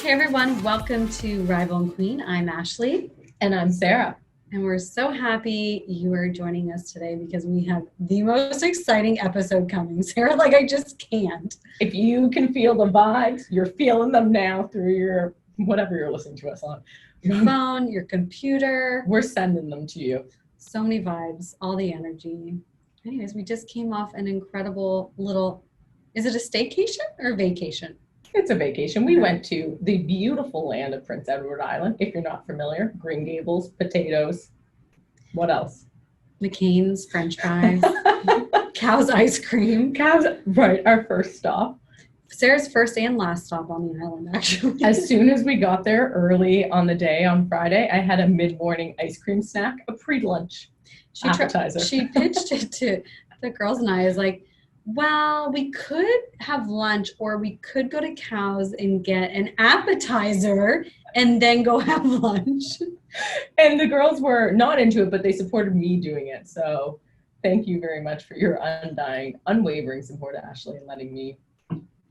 Hey everyone, welcome to Rival and Queen. I'm Ashley. And I'm Sarah. And we're so happy you are joining us today because we have the most exciting episode coming. Sarah, I just can't. If you can feel the vibes, you're feeling them now through your, whatever you're listening to us on. Your phone, your computer. We're sending them to you. So many vibes, all the energy. Anyways, we just came off an incredible little, is it a staycation or vacation? It's a vacation. We went to the beautiful land of Prince Edward Island. If you're not familiar, Green Gables, potatoes. What else? McCain's, French fries, Cow's ice cream. Cow's, right, our first stop. Sarah's first and last stop on the island, actually. As soon as we got there early on the day on Friday, I had a mid-morning ice cream snack, a pre-lunch appetizer. She pitched it to the girls and I, is like, well, we could have lunch or we could go to Cow's and get an appetizer and then go have lunch. And the girls were not into it, but they supported me doing it. So thank you very much for your undying, unwavering support, Ashley, and letting me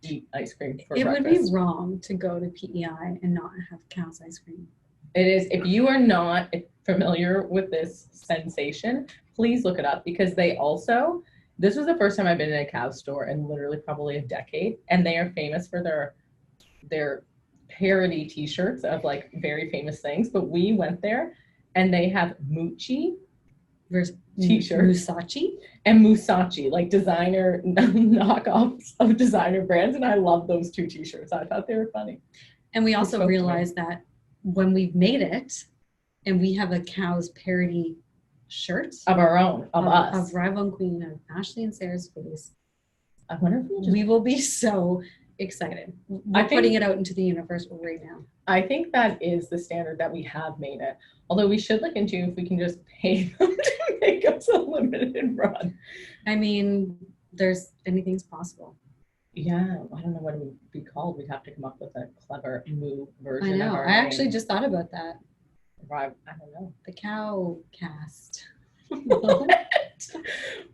eat ice cream for breakfast. It would be wrong to go to PEI and not have Cow's ice cream. It is. If you are not familiar with this sensation, please look it up because they also, this was the first time I've been in a Cow store in literally probably a decade, and they are famous for their parody t-shirts of like very famous things. But we went there and they have Moochie t-shirts. Musashi? And Musashi, like designer knockoffs of designer brands. And I love those two t-shirts. I thought they were funny. And we also realized that when we've made it and we have a Cow's parody shirts of our own, of us. Of Rival and Queen, of Ashley and Sarah's face. I wonder if we will be so excited. We're putting it out into the universe right now. I think that is the standard that we have made it. Although we should look into if we can just pay them to make us a limited run. I mean, anything's possible. Yeah, I don't know what it would be called. We'd have to come up with a clever new version. I know. Of our I actually just thought about that. I don't know. The Cow Cast. We're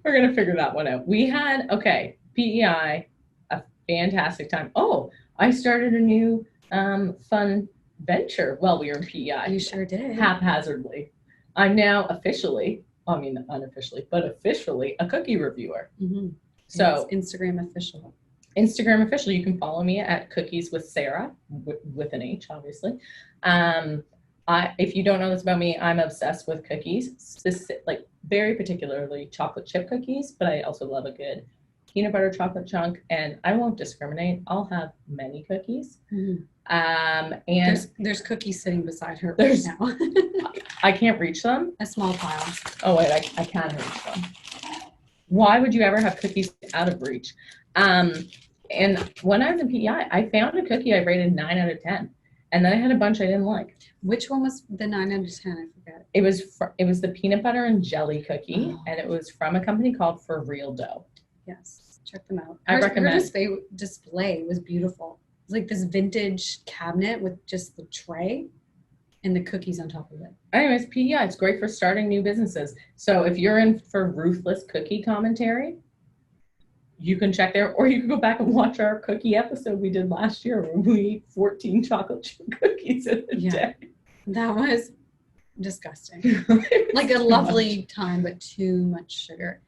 gonna figure that one out. We had PEI, a fantastic time. Oh, I started a new fun venture while we were in PEI. You sure did. Haphazardly. I'm now officially, unofficially, but officially a cookie reviewer. Mm-hmm. So it's Instagram official. You can follow me at Cookies with Sarah, with an H, obviously. If you don't know this about me, I'm obsessed with cookies, very particularly chocolate chip cookies, but I also love a good peanut butter chocolate chunk, and I won't discriminate. I'll have many cookies. Mm-hmm. And there's cookies sitting beside her right now. I can't reach them. A small pile. Oh wait, I can reach them. Why would you ever have cookies out of reach? And when I was in PEI, I found a cookie I rated 9 out of 10. And then I had a bunch I didn't like. Which one was the 9 out of 10? I forget. It was the peanut butter and jelly cookie, and it was from a company called For Real Dough. Yes, check them out. I recommend. Her display was beautiful. It was like this vintage cabinet with just the tray and the cookies on top of it. Anyways, PEI, it's great for starting new businesses. So if you're in for ruthless cookie commentary, you can check there, or you can go back and watch our cookie episode we did last year where we ate 14 chocolate chip cookies in a day. That was disgusting. Like a lovely time, but too much sugar.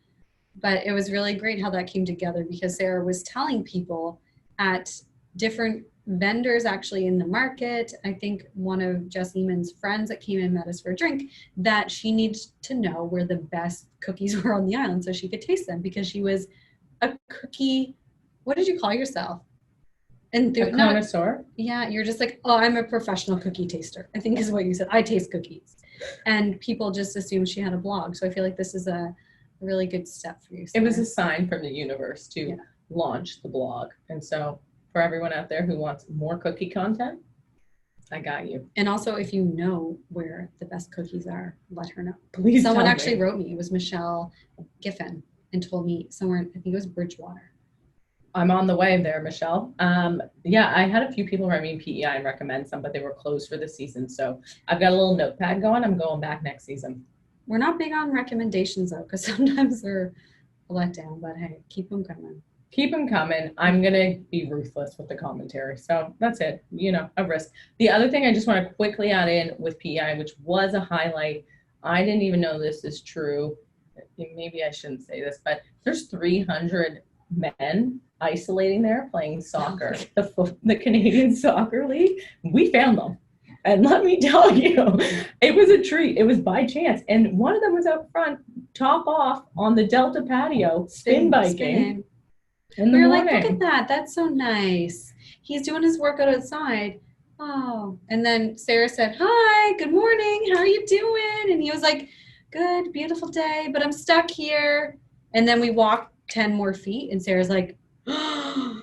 But it was really great how that came together because Sarah was telling people at different vendors actually in the market. I think one of Jess Lehman's friends that came and met us for a drink, that she needs to know where the best cookies were on the island so she could taste them, because she was a cookie, what did you call yourself? A connoisseur? Yeah, you're just like, oh, I'm a professional cookie taster, I think is what you said. I taste cookies. And people just assumed she had a blog. So I feel like this is a really good step for you, Sarah. It was a sign from the universe to launch the blog. And so for everyone out there who wants more cookie content, I got you. And also, if you know where the best cookies are, let her know. Please. Someone actually wrote me. It was Michelle Giffen, and told me somewhere, I think it was Bridgewater. I'm on the way there, Michelle. I had a few people write me in PEI and recommend some, but they were closed for the season. So I've got a little notepad going. I'm going back next season. We're not big on recommendations though, because sometimes they're a letdown, but hey, keep them coming. Keep them coming. I'm going to be ruthless with the commentary. So that's it, a risk. The other thing I just want to quickly add in with PEI, which was a highlight, I didn't even know this is true. Maybe I shouldn't say this, but there's 300 men isolating there playing soccer. The Canadian Soccer League, we found them. And let me tell you, it was a treat. It was by chance. And one of them was out front, top off on the Delta patio, spin biking. In the morning. Like, look at that. That's so nice. He's doing his workout outside. Oh. And then Sarah said, hi, good morning. How are you doing? And he was like, good, beautiful day, but I'm stuck here. And then we walked 10 more feet and Sarah's like, oh,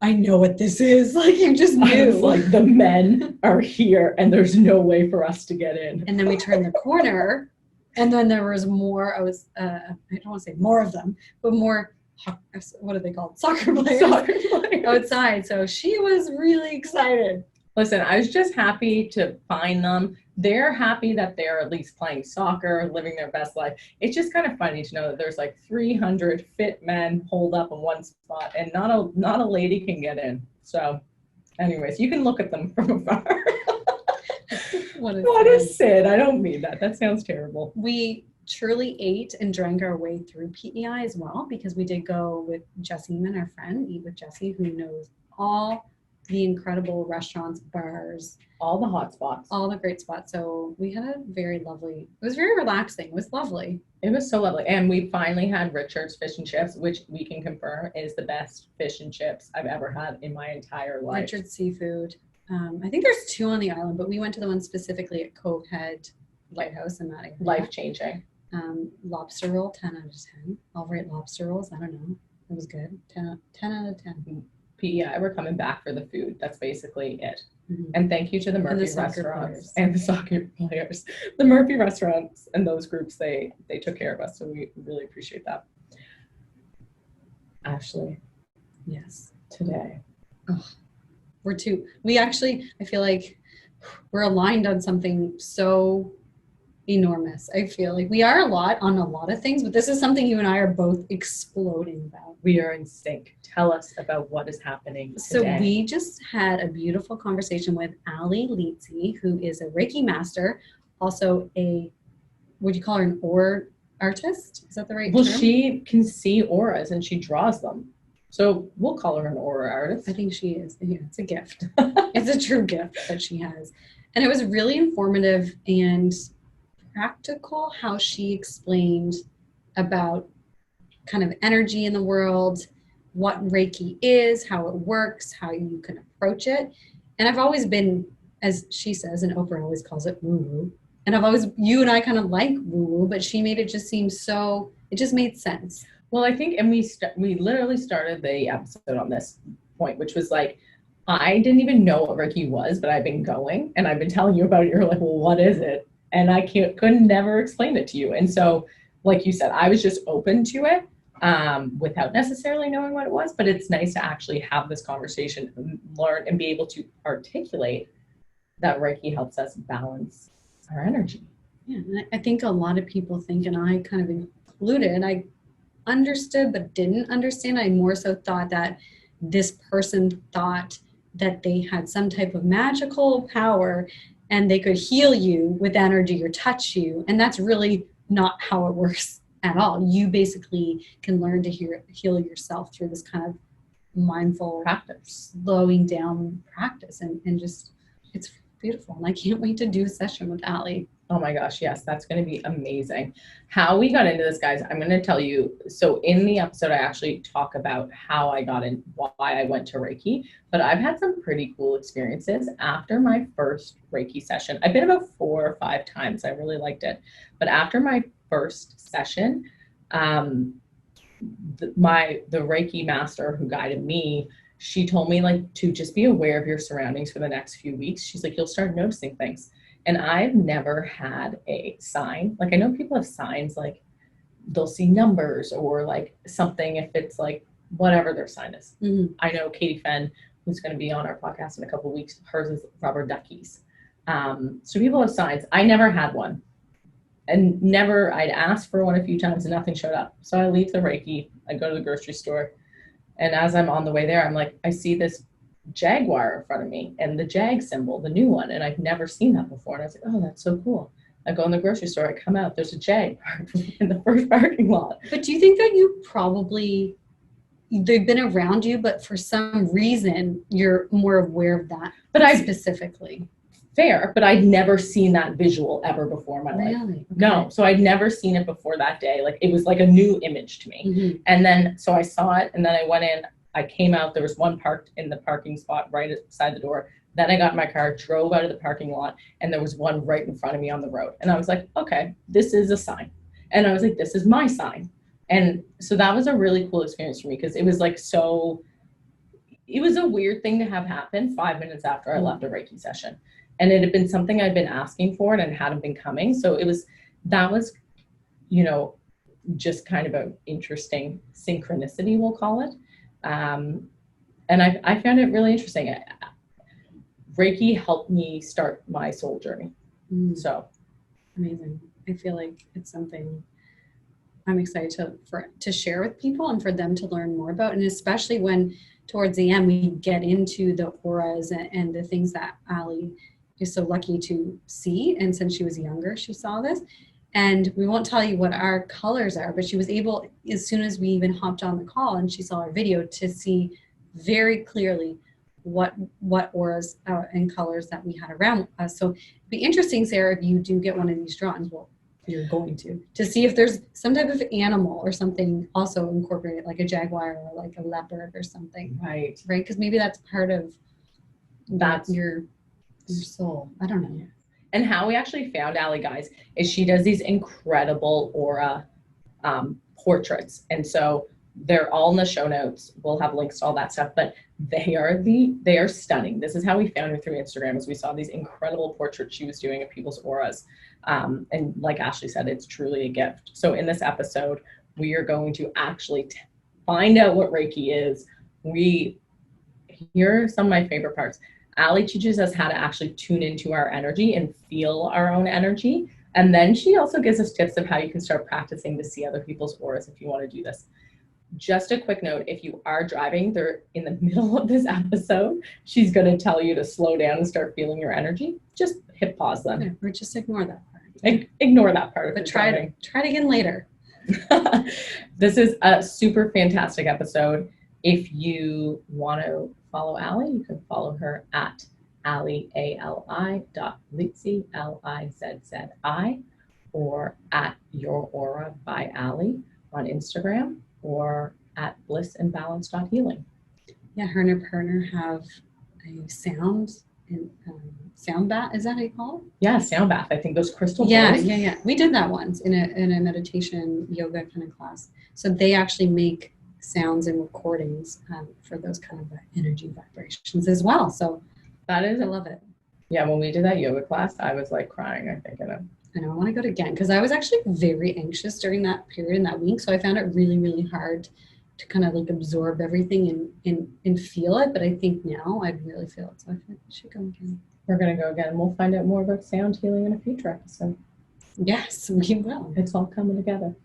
I know what this is. Like, you just knew. I was like, the men are here and there's no way for us to get in. And then we turned the corner and then there was more. I don't want to say more of them, but more, what are they called? Soccer players outside. So she was really excited. Listen, I was just happy to find them. They're happy that they're at least playing soccer, living their best life. It's just kind of funny to know that there's like 300 fit men holed up in one spot and not a lady can get in. So anyways, you can look at them from afar. What a Sid. I don't mean that. That sounds terrible. We truly ate and drank our way through PEI as well, because we did go with Jessie and our friend, Eat with Jessie, who knows all the incredible restaurants, bars, all the hot spots, all the great spots. So we had a it was very relaxing. It was lovely. It was so lovely. And we finally had Richard's fish and chips, which we can confirm is the best fish and chips I've ever had in my entire life. Richard's Seafood. I think there's 2 on the island, but we went to the one specifically at Cove Head Lighthouse in that area. Life-changing. Lobster roll, 10 out of 10. I'll rate lobster rolls. I don't know. It was good. 10 out of 10. PEI, we're coming back for the food. That's basically it. Mm-hmm. And thank you to the Murphy restaurants and the soccer players. The Murphy restaurants and those groups, they took care of us. So we really appreciate that. Ashley. Yes. Today. Oh, I feel like we're aligned on something so enormous. I feel like we are on a lot of things, but this is something you and I are both exploding about. We are in sync. Tell us about what is happening today. So we just had a beautiful conversation with Ali Lizzi, who is a Reiki master, also would you call her an aura artist? Is that the right term? She can see auras and she draws them. So we'll call her an aura artist. I think she is. Yeah, it's a gift. It's a true gift that she has. And it was really informative and practical how she explained about kind of energy in the world, what Reiki is, how it works, how you can approach it. And I've always been, as she says, and Oprah always calls it woo-woo. And you and I kind of like woo-woo, but she made it just seem it just made sense. Well, I think, and we literally started the episode on this point, which was like, I didn't even know what Reiki was, but I've been going and I've been telling you about it. You're like, well, what is it? And I could never explain it to you. And so, like you said, I was just open to it without necessarily knowing what it was. But it's nice to actually have this conversation, learn, and be able to articulate that Reiki helps us balance our energy. Yeah, and I think a lot of people think, and I kind of included, I understood but didn't understand. I more so thought that this person thought that they had some type of magical power and they could heal you with energy or touch you. And that's really not how it works at all. You basically can learn to heal yourself through this kind of mindful practice, slowing down practice. And just, it's beautiful. And I can't wait to do a session with Ali. Oh my gosh, yes, that's going to be amazing. How we got into this, guys, I'm going to tell you. So in the episode, I actually talk about how I got in, why I went to Reiki, but I've had some pretty cool experiences after my first Reiki session. I've been about 4 or 5 times. I really liked it. But after my first session, the Reiki master who guided me, she told me like to just be aware of your surroundings for the next few weeks. She's like, you'll start noticing things. And I've never had a sign. Like I know people have signs, like they'll see numbers or like something if it's like whatever their sign is. Mm-hmm. I know Katie Fenn, who's going to be on our podcast in a couple of weeks, hers is rubber duckies. So people have signs. I never had one. And I'd asked for one a few times and nothing showed up. So I leave the Reiki, I go to the grocery store, And as I'm on the way there, I'm like, I see this jaguar in front of me and the jag symbol, the new one. And I've never seen that before. And I was like, oh, that's so cool. I go in the grocery store, I come out, there's a jag parked in the first parking lot. But do you think that you probably, they've been around you, but for some reason you're more aware of that specifically? Fair, but I'd never seen that visual ever before in my life. Really? Okay. No, so I'd never seen it before that day. Like, it was like a new image to me. Mm-hmm. And then, so I saw it, and then I went in, I came out, there was one parked in the parking spot right beside the door. Then I got in my car, drove out of the parking lot, and there was one right in front of me on the road. And I was like, okay, this is a sign. And I was like, this is my sign. And so that was a really cool experience for me, because it was like it was a weird thing to have happen 5 minutes after I left a Reiki session. And it had been something I'd been asking for and hadn't been coming. So that was, just kind of an interesting synchronicity, we'll call it. And I found it really interesting. Reiki helped me start my soul journey. So amazing. I feel like it's something I'm excited to share with people and for them to learn more about. And especially when towards the end, we get into the auras and the things that Ali is so lucky to see. And since she was younger, she saw this. And we won't tell you what our colors are, but she was able, as soon as we even hopped on the call and she saw our video, to see very clearly what auras and colors that we had around us. So it'd be interesting, Sarah, if you do get one of these drawings, well, you're going to see if there's some type of animal or something also incorporated, like a jaguar or like a leopard or something. Right. Because maybe that's part of your soul. I don't know. And how we actually found Ali, guys, is she does these incredible aura portraits. And so they're all in the show notes. We'll have links to all that stuff, but they are stunning. This is how we found her through Instagram, as we saw these incredible portraits she was doing of people's auras. And like Ashley said, it's truly a gift. So in this episode, we are going to actually find out what Reiki is. Here are some of my favorite parts. Ali teaches us how to actually tune into our energy and feel our own energy. And then she also gives us tips of how you can start practicing to see other people's auras if you want to do this. Just a quick note, if you are driving, they're in the middle of this episode, she's going to tell you to slow down and start feeling your energy. Just hit pause then. Okay, or just ignore that part. Ignore that part. But try it again later. This is a super fantastic episode. If you want to follow Ali, you can follow her at Ali, Ali.Lizzi, Lizzi, or at Your Aura by Ali on Instagram, or at blissandbalance.healing. Yeah, her and her partner have a sound bath. Is that how you call it? Yeah, sound bath. I think those crystal bowls. Yeah. We did that once in a meditation yoga kind of class. So they actually make sounds and recordings for those kind of energy vibrations as well. So I love it. Yeah, when we did that yoga class, I was like crying, I think. I know, I want to go to again, because I was actually very anxious during that period in that week. So I found it really, really hard to kind of like absorb everything and feel it. But I think now I'd really feel it. So I think we should go again. We're going to go again. We'll find out more about sound healing in a future episode. Yes, we will. It's all coming together.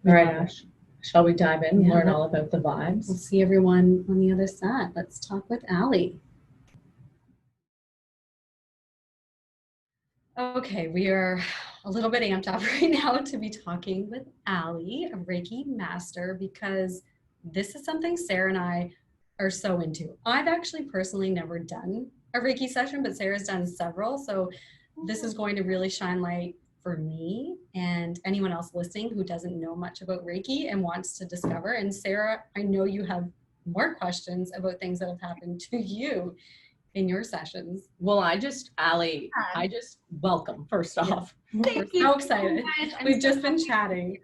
All right, Ash. Shall we dive in and learn all about the vibes? We'll see everyone on the other side. Let's talk with Ali. Okay, we are a little bit amped up right now to be talking with Ali, a Reiki master, because this is something Sarah and I are so into. I've actually personally never done a Reiki session, but Sarah's done several. So this is going to really shine light for me and anyone else listening who doesn't know much about Reiki and wants to discover. And Sarah, I know you have more questions about things that have happened to you in your sessions. Well, Ali, welcome first off. We're so excited. We've just been chatting.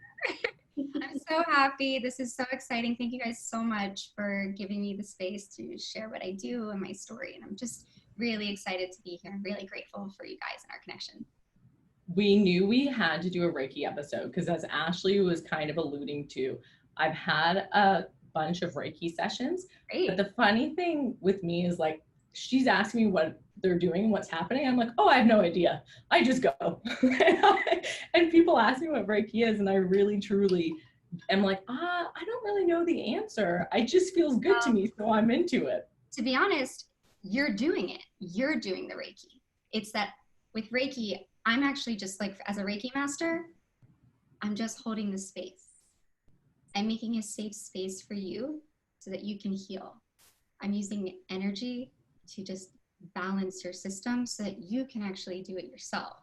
I'm so happy. This is so exciting. Thank you guys so much for giving me the space to share what I do and my story. And I'm just really excited to be here. I'm really grateful for you guys and our connection. We knew we had to do a Reiki episode because, as Ashley was kind of alluding to, I've had a bunch of Reiki sessions. Great. But the funny thing with me is, like, she's asking me what they're doing, what's happening. I'm like, oh, I have no idea. I just go. And people ask me what Reiki is, and I really, truly am like, I don't really know the answer. It just feels good to me, so I'm into it. To be honest, you're doing it. You're doing the Reiki. It's that with Reiki, I'm actually just like, as a Reiki master, I'm just holding the space. I'm making a safe space for you so that you can heal. I'm using energy to just balance your system so that you can actually do it yourself.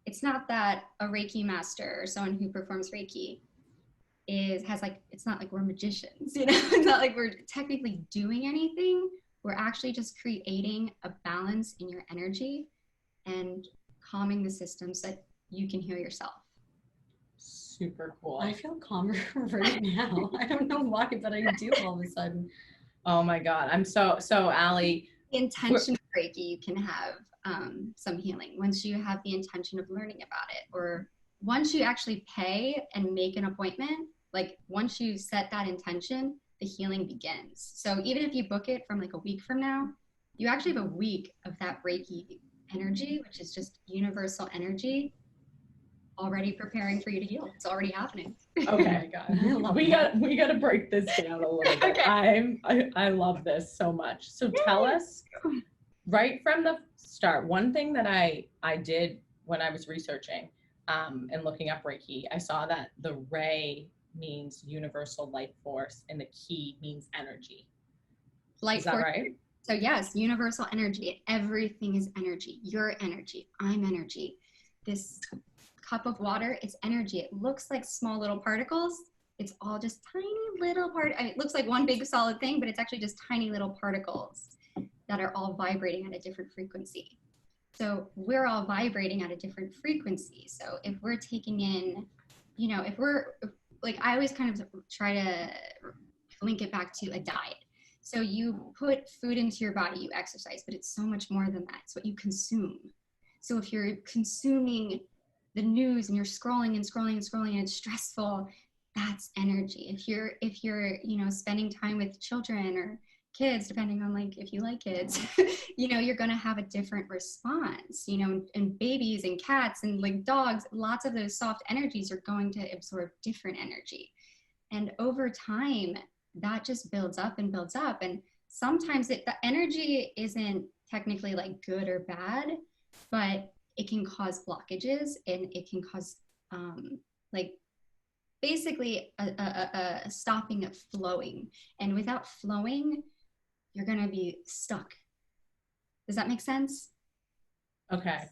It's not that a Reiki master or someone who performs Reiki it's not like we're magicians, you know. It's not like we're technically doing anything. We're actually just creating a balance in your energy and calming the system so that you can heal yourself. Super cool. I feel calmer right now. I don't know why, but I do all of a sudden. Oh my God. I'm so Ali. The intention of Reiki, you can have some healing once you have the intention of learning about it, or once you actually pay and make an appointment. Like once you set that intention, the healing begins. So even if you book it from like a week from now, you actually have a week of that Reiki energy, which is just universal energy, already preparing for you to heal. It's already happening. Okay, we got to break this down a little bit. Okay. I love this so much. So tell us right from the start. One thing that I did when I was researching and looking up Reiki, I saw that the Ray means universal life force and the Ki means energy. Life force. Is that right? So yes, universal energy. Everything is energy. Your energy. I'm energy. This cup of water, it's energy. It looks like small little particles. It's all just tiny little it looks like one big solid thing, but it's actually just tiny little particles that are all vibrating at a different frequency. So we're all vibrating at a different frequency. So if we're taking in, you know, like I always kind of try to link it back to a diet. So you put food into your body, you exercise, but it's so much more than that. It's what you consume. So if you're consuming the news and you're scrolling and scrolling and scrolling and it's stressful, that's energy. If you're, you know, spending time with children or kids, depending on like if you like kids, you know, you're going to have a different response, you know, and babies and cats and like dogs, lots of those soft energies are going to absorb different energy. And over time, that just builds up and builds up. And sometimes the energy isn't technically like good or bad, but it can cause blockages and it can cause like basically a stopping of flowing. And without flowing, you're going to be stuck. Does that make sense? Okay.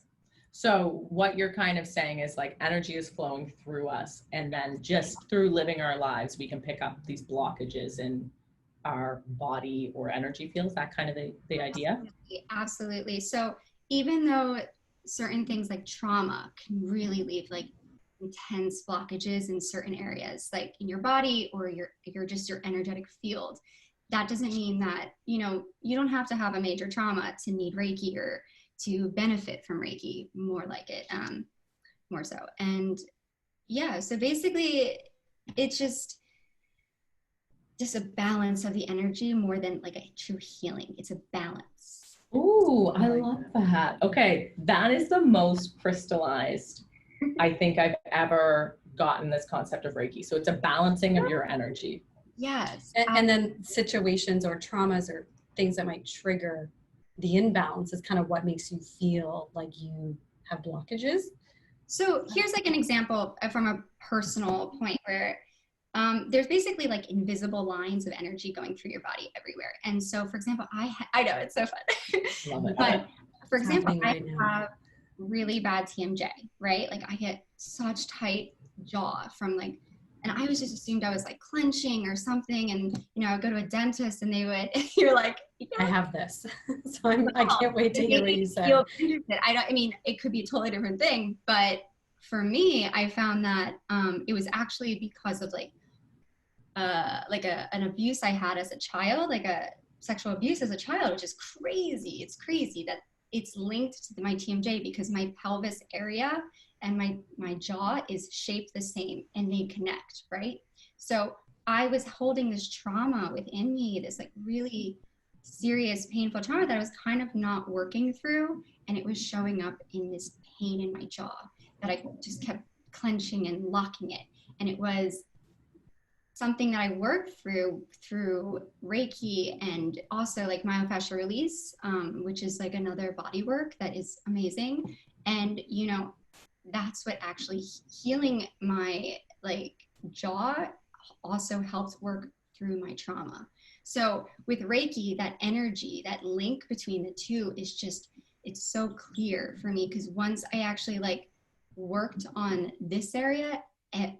So what you're kind of saying is like energy is flowing through us, and then just through living our lives, we can pick up these blockages in our body or energy fields. That kind of the idea? Absolutely. So even though certain things like trauma can really leave like intense blockages in certain areas, like in your body or your energetic field, that doesn't mean that, you know, you don't have to have a major trauma to need Reiki or to benefit from Reiki, more like it, more so. And yeah, so basically it's just a balance of the energy more than like a true healing. It's a balance. Ooh, I love that. Okay, that is the most crystallized I think I've ever gotten this concept of Reiki. So it's a balancing of your energy. Yes. And then situations or traumas or things that might trigger the imbalance is kind of what makes you feel like you have blockages. So here's like an example from a personal point where there's basically like invisible lines of energy going through your body everywhere. And so, for example, I know it's so fun. Love it. But for example, right I have really bad TMJ, right? Like I get such tight jaw from like, and I always just assumed I was like clenching or something. And, you know, I would go to a dentist and they would, you're like, I have this. So I can't wait to hear what you say. I mean, it could be a totally different thing, but for me, I found that it was actually because of like an abuse I had as a child, like a sexual abuse as a child, which is crazy. It's crazy that it's linked to my TMJ because my pelvis area and my jaw is shaped the same and they connect, right? So I was holding this trauma within me, this like really serious, painful trauma that I was kind of not working through. And it was showing up in this pain in my jaw that I just kept clenching and locking it. And it was something that I work through Reiki and also like myofascial release, which is like another body work that is amazing. And, you know, that's what actually healing my like jaw also helps work through my trauma. So with Reiki, that energy, that link between the two is just, it's so clear for me, because once I actually like worked on this area,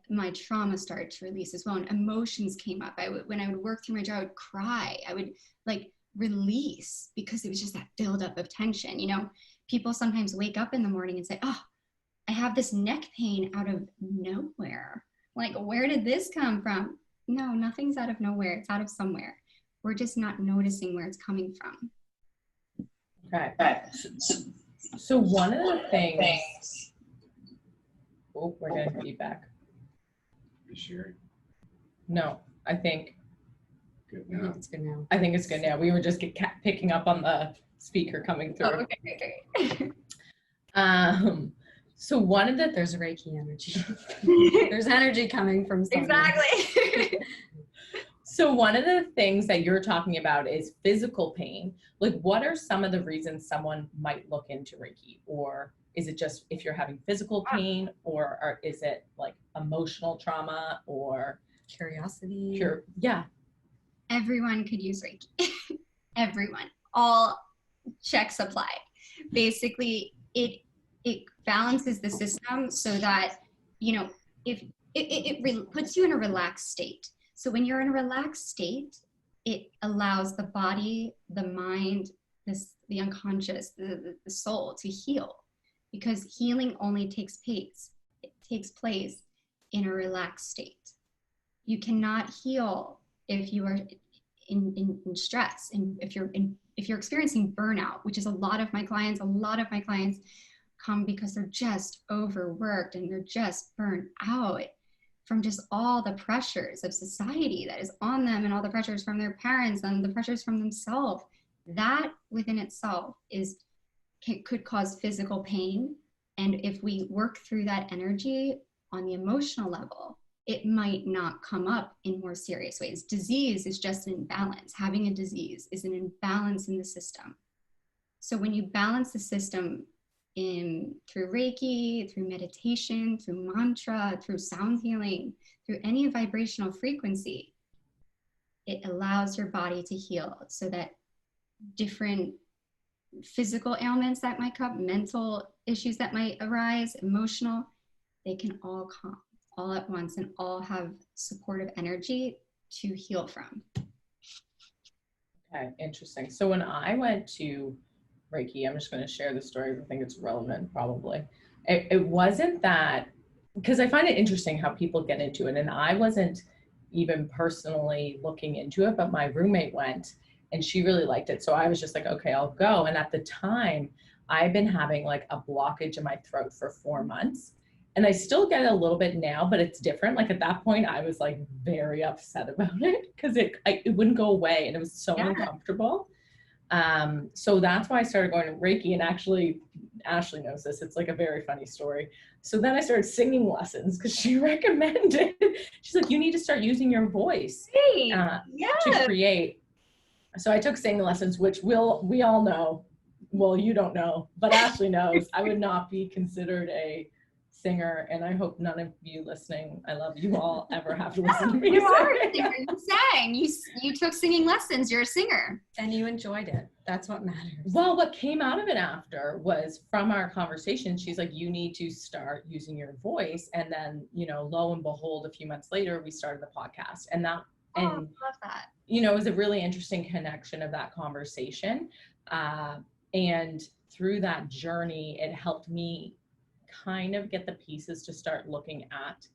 my trauma started to release as well, and emotions came up. When I would work through my jaw, I would cry. I would like release, because it was just that buildup of tension. You know, people sometimes wake up in the morning and say, "Oh, I have this neck pain out of nowhere. Like, where did this come from?" No, nothing's out of nowhere. It's out of somewhere. We're just not noticing where it's coming from. Okay. So one of the things. Oh, we're getting feedback. You sure? No, I think Good I think now. it's good now. I think it's good now. We were just picking up on the speaker coming through. Oh, okay. So one of the There's Reiki energy. There's energy coming from somewhere. Exactly. So one of the things that you're talking about is physical pain. Like, what are some of the reasons someone might look into Reiki? Or is it just if you're having physical pain, or is it like emotional trauma or Curiosity. pure? Yeah. Everyone could use Reiki. Everyone. All checks apply. Basically, it balances the system so that, you know, if it puts you in a relaxed state. So when you're in a relaxed state, it allows the body, the mind, the unconscious, the soul to heal, because healing only takes place in a relaxed state. You cannot heal if you are in stress, and if you're experiencing burnout, which is a lot of my clients come because they're just overworked and they're just burnt out from just all the pressures of society that is on them, and all the pressures from their parents and the pressures from themselves. That within itself could cause physical pain. And if we work through that energy on the emotional level, it might not come up in more serious ways. Disease is just an imbalance. Having a disease is an imbalance in the system. So when you balance the system through Reiki, through meditation, through mantra, through sound healing, through any vibrational frequency, it allows your body to heal, so that different physical ailments that might come, mental issues that might arise, emotional, they can all come all at once and all have supportive energy to heal from. Okay, interesting. So when I went to Reiki, I'm just going to share the story. I think it's relevant, probably. It wasn't that, because I find it interesting how people get into it. And I wasn't even personally looking into it, but my roommate went and she really liked it. So I was just like, okay, I'll go. And at the time, I've been having like a blockage in my throat for 4 months. And I still get it a little bit now, but it's different. Like at that point, I was like very upset about it, because it wouldn't go away and it was so uncomfortable. So that's why I started going to Reiki. And actually, Ashley knows this. It's like a very funny story. So then I started singing lessons because she recommended. She's like, you need to start using your voice to create. So I took singing lessons, which we all know. Well, you don't know, but Ashley knows. I would not be considered a singer, and I hope none of you listening, I love you all, ever have to listen to me. You are a singer. You sang. You took singing lessons. You're a singer. And you enjoyed it. That's what matters. Well, what came out of it after was, from our conversation, she's like, you need to start using your voice. And then, lo and behold, a few months later, we started the podcast. And I love that. It was a really interesting connection of that conversation. And through that journey, it helped me kind of get the pieces to start looking at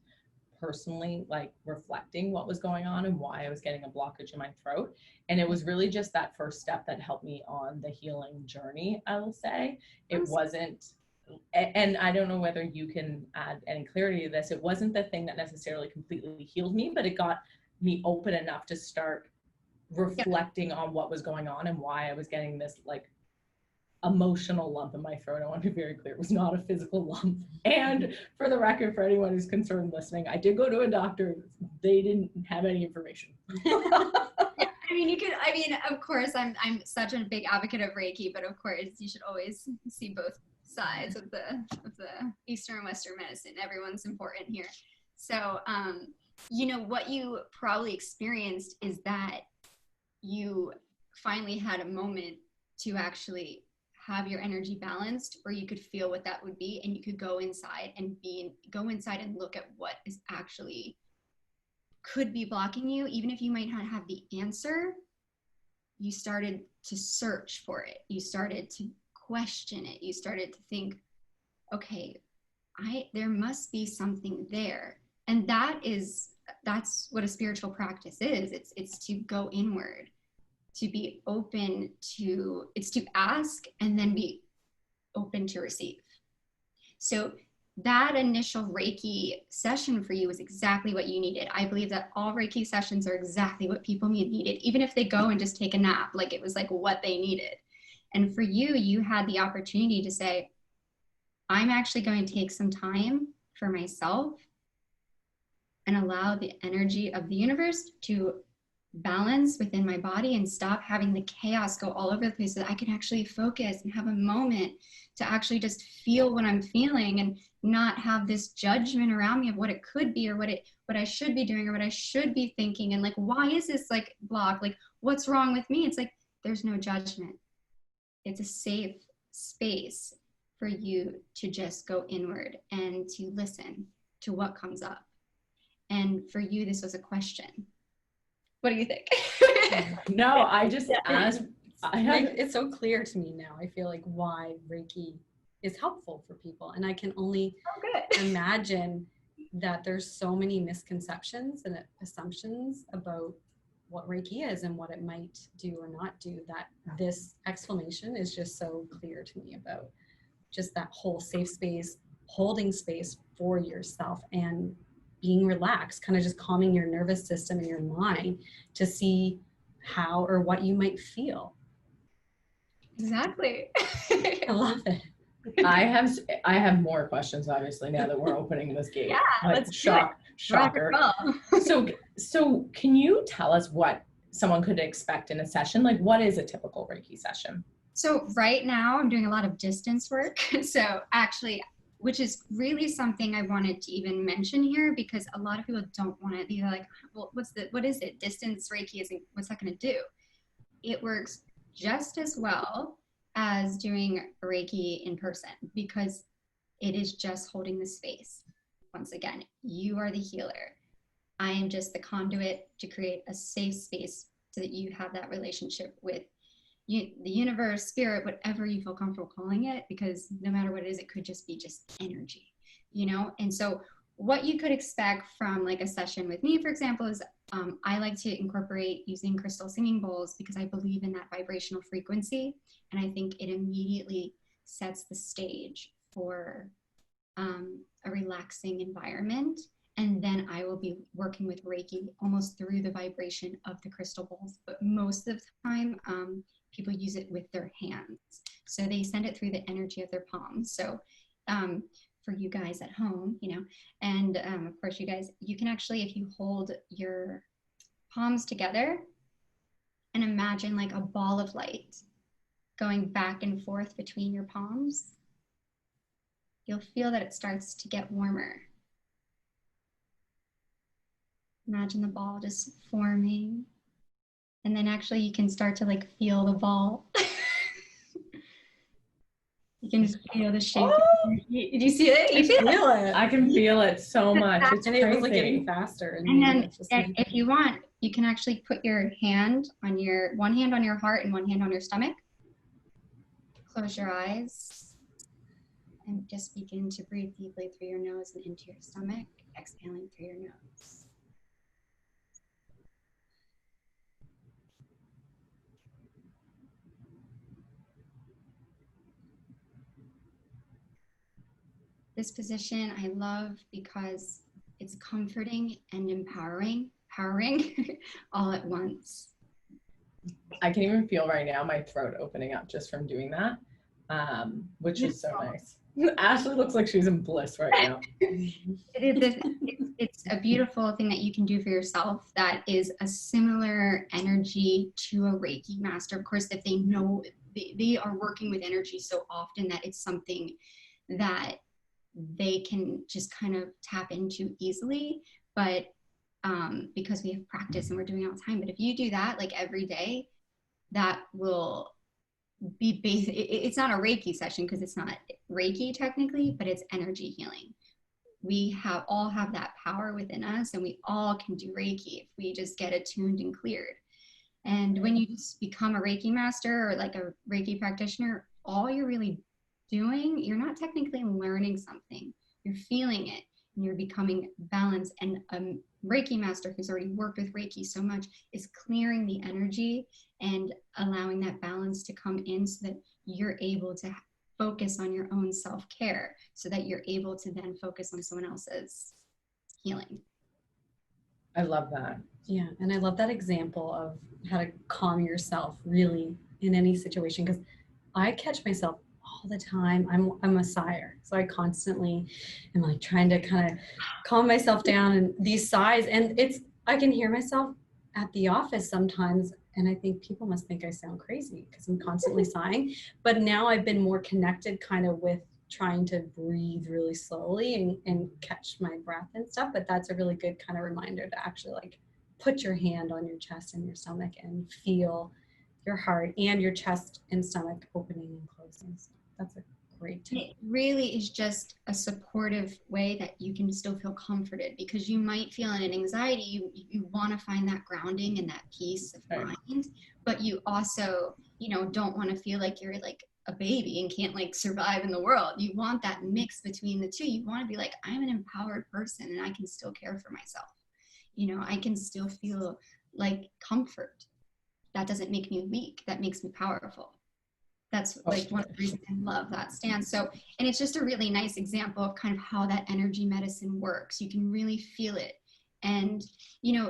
personally, like reflecting what was going on and why I was getting a blockage in my throat. And it was really just that first step that helped me on the healing journey, I will say. It wasn't, and I don't know whether you can add any clarity to this, it wasn't the thing that necessarily completely healed me, but it got me open enough to start reflecting on what was going on and why I was getting this like emotional lump in my throat. I want to be very clear. It was not a physical lump. And for the record, for anyone who's concerned listening, I did go to a doctor. They didn't have any information. Of course, I'm such a big advocate of Reiki, but of course you should always see both sides of the Eastern and Western medicine. Everyone's important here. So, what you probably experienced is that you finally had a moment to actually have your energy balanced, where you could feel what that would be, and you could go inside and look at what is actually could be blocking you. Even if you might not have the answer, you started to search for it. You started to question it. You started to think, okay, there must be something there. And that's what a spiritual practice is. It's to go inward, to be open to, it's to ask and then be open to receive. So that initial Reiki session for you was exactly what you needed. I believe that all Reiki sessions are exactly what people needed, even if they go and just take a nap, like it was like what they needed. And for you, you had the opportunity to say, I'm actually going to take some time for myself and allow the energy of the universe to balance within my body and stop having the chaos go all over the place, so that I can actually focus and have a moment to actually just feel what I'm feeling and not have this judgment around me of what it could be or what I should be doing or what I should be thinking. And like, why is this like blocked? Like, what's wrong with me? It's like, there's no judgment. It's a safe space for you to just go inward and to listen to what comes up. And for you, this was a question. What do you think? No, I just asked. It's so clear to me now. I feel like why Reiki is helpful for people. And I can only imagine that there's so many misconceptions and assumptions about what Reiki is and what it might do or not do, that this explanation is just so clear to me about just that whole safe space, holding space for yourself and being relaxed, kind of just calming your nervous system and your mind to see how or what you might feel. Exactly. I love it. I have more questions, obviously, now that we're opening this gate. Yeah, like, let's do it. shocker. So can you tell us what someone could expect in a session? Like, what is a typical Reiki session? So right now I'm doing a lot of distance work. So actually, which is really something I wanted to even mention here, because a lot of people don't want to be like, well, what is it? Distance Reiki isn't, what's that going to do? It works just as well as doing Reiki in person, because it is just holding the space. Once again, you are the healer. I am just the conduit to create a safe space so that you have that relationship with the universe, spirit, whatever you feel comfortable calling it, because no matter what it is, it could just be just energy, And so what you could expect from like a session with me, for example, is I like to incorporate using crystal singing bowls, because I believe in that vibrational frequency. And I think it immediately sets the stage for a relaxing environment. And then I will be working with Reiki almost through the vibration of the crystal bowls. But most of the time, people use it with their hands. So they send it through the energy of their palms. So for you guys at home, and of course you guys, you can actually, if you hold your palms together and imagine like a ball of light going back and forth between your palms, you'll feel that it starts to get warmer. Imagine the ball just forming. And then actually you can start to like feel the ball. You can just feel the shape. Oh! Did you see it? You feel it. I can feel it so much. It's and crazy. it was like getting faster. And then if you want, you can actually put your hand on one hand on your heart and one hand on your stomach. Close your eyes and just begin to breathe deeply through your nose and into your stomach, exhaling through your nose. This position I love because it's comforting and empowering all at once. I can even feel right now my throat opening up just from doing that. which is so nice. Ashley looks like she's in bliss right now. It's a beautiful thing that you can do for yourself that is a similar energy to a Reiki master. Of course, if they know they are working with energy so often that it's something that they can just kind of tap into easily. But because we have practice and we're doing it all the time. But if you do that like every day, that will be it's not a Reiki session because it's not Reiki technically, but it's energy healing. We all have that power within us, and we all can do Reiki if we just get attuned and cleared. And when you just become a Reiki master or like a Reiki practitioner, all you're really doing, you're not technically learning something, you're feeling it and you're becoming balanced. And a Reiki master who's already worked with Reiki so much is clearing the energy and allowing that balance to come in so that you're able to focus on your own self-care, so that you're able to then focus on someone else's healing. I love that. Yeah, and I love that example of how to calm yourself really in any situation, because I catch myself all the time. I'm a sire, so I constantly am like trying to kind of calm myself down, and these sighs, and I can hear myself at the office sometimes, and I think people must think I sound crazy because I'm constantly sighing. But now I've been more connected kind of with trying to breathe really slowly and catch my breath and stuff. But that's a really good kind of reminder to actually like put your hand on your chest and your stomach and feel your heart and your chest and stomach opening and closing. So that's a great tip. It really is just a supportive way that you can still feel comforted, because you might feel in an anxiety, you want to find that grounding and that peace of mind, but you also, don't want to feel like you're like a baby and can't like survive in the world. You want that mix between the two. You want to be like, I'm an empowered person and I can still care for myself. I can still feel like comfort. That doesn't make me weak. That makes me powerful. That's like one of the reasons I love that stance. So, and it's just a really nice example of kind of how that energy medicine works. You can really feel it. And,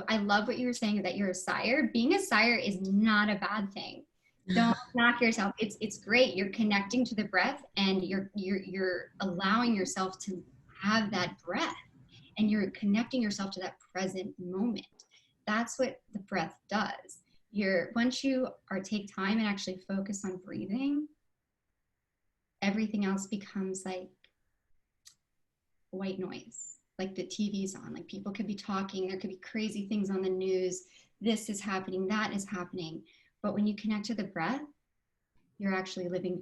I love what you were saying that you're a sire. Being a sire is not a bad thing. Don't knock yourself. It's great. You're connecting to the breath, and you're allowing yourself to have that breath, and you're connecting yourself to that present moment. That's what the breath does. Once you take time and actually focus on breathing, everything else becomes like white noise. Like the TV's on, like people could be talking, there could be crazy things on the news, this is happening, that is happening. But when you connect to the breath, you're actually living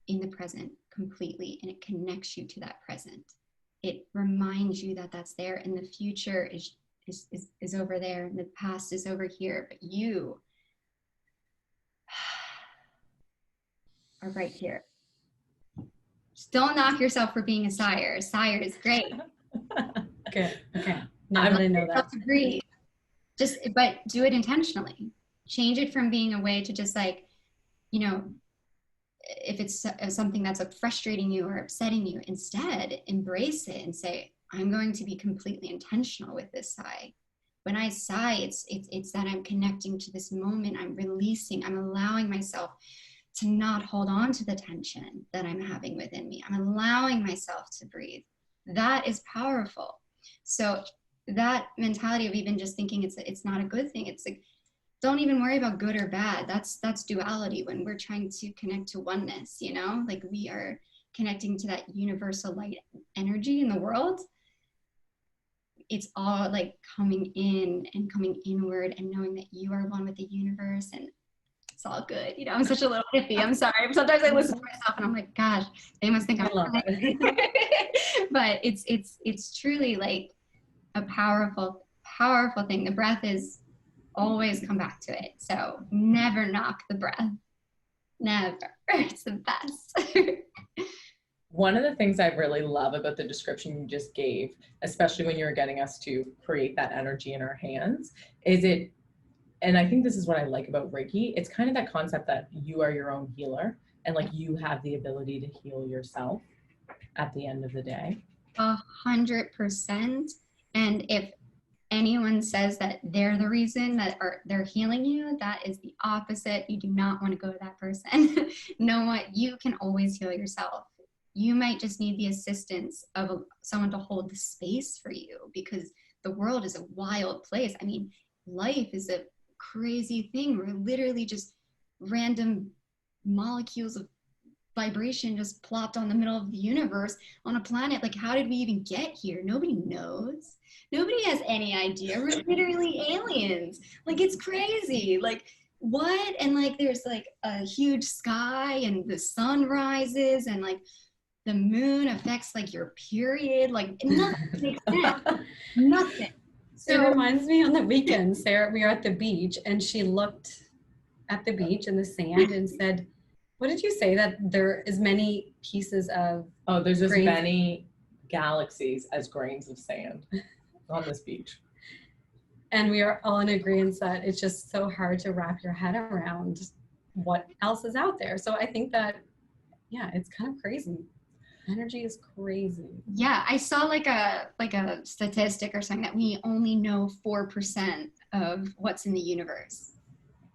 in the present completely, and it connects you to that present. It reminds you that that's there, and the future is over there, and the past is over here, but you are right here. Just don't knock yourself for being a sire. A sire is great. Good. Okay. Now that I know that. To breathe. But do it intentionally. Change it from being a way to just like, if it's something that's like frustrating you or upsetting you, instead embrace it and say, I'm going to be completely intentional with this sigh. When I sigh, it's that I'm connecting to this moment. I'm releasing. I'm allowing myself to not hold on to the tension that I'm having within me. I'm allowing myself to breathe. That is powerful. So that mentality of even just thinking it's not a good thing. It's like, don't even worry about good or bad. That's duality when we're trying to connect to oneness, like we are connecting to that universal light energy in the world. It's all like coming in and coming inward and knowing that you are one with the universe, and it's all good. I'm such a little hippie. I'm sorry. Sometimes I listen to myself and I'm like, gosh, they must think I love it. But it's truly like a powerful thing. The breath is always come back to it. So never knock the breath. Never. It's the best. One of the things I really love about the description you just gave, especially when you're getting us to create that energy in our hands, is and I think this is what I like about Reiki, it's kind of that concept that you are your own healer, and like you have the ability to heal yourself at the end of the day. 100%. And if anyone says that they're the reason that they're healing you, that is the opposite. You do not want to go to that person. Know what? You can always heal yourself. You might just need the assistance of someone to hold the space for you, because the world is a wild place. I mean, life is a crazy thing. We're literally just random molecules of vibration just plopped on the middle of the universe on a planet. Like, how did we even get here? Nobody knows. Nobody has any idea. We're literally aliens. Like, it's crazy. Like, what? And like, there's like a huge sky, and the sun rises, and like the moon affects like your period. Like, nothing makes sense. Nothing. So it reminds me, on the weekend, Sarah, we were at the beach, and she looked at the beach and the sand and said, what did you say, that there is many pieces of there's as grains? many galaxies as grains of sand on this beach. And we are all in agreement that it's just so hard to wrap your head around what else is out there. So I think that, yeah, it's kind of crazy. Energy is crazy. Yeah, I saw like a statistic or something that we only know 4% of what's in the universe.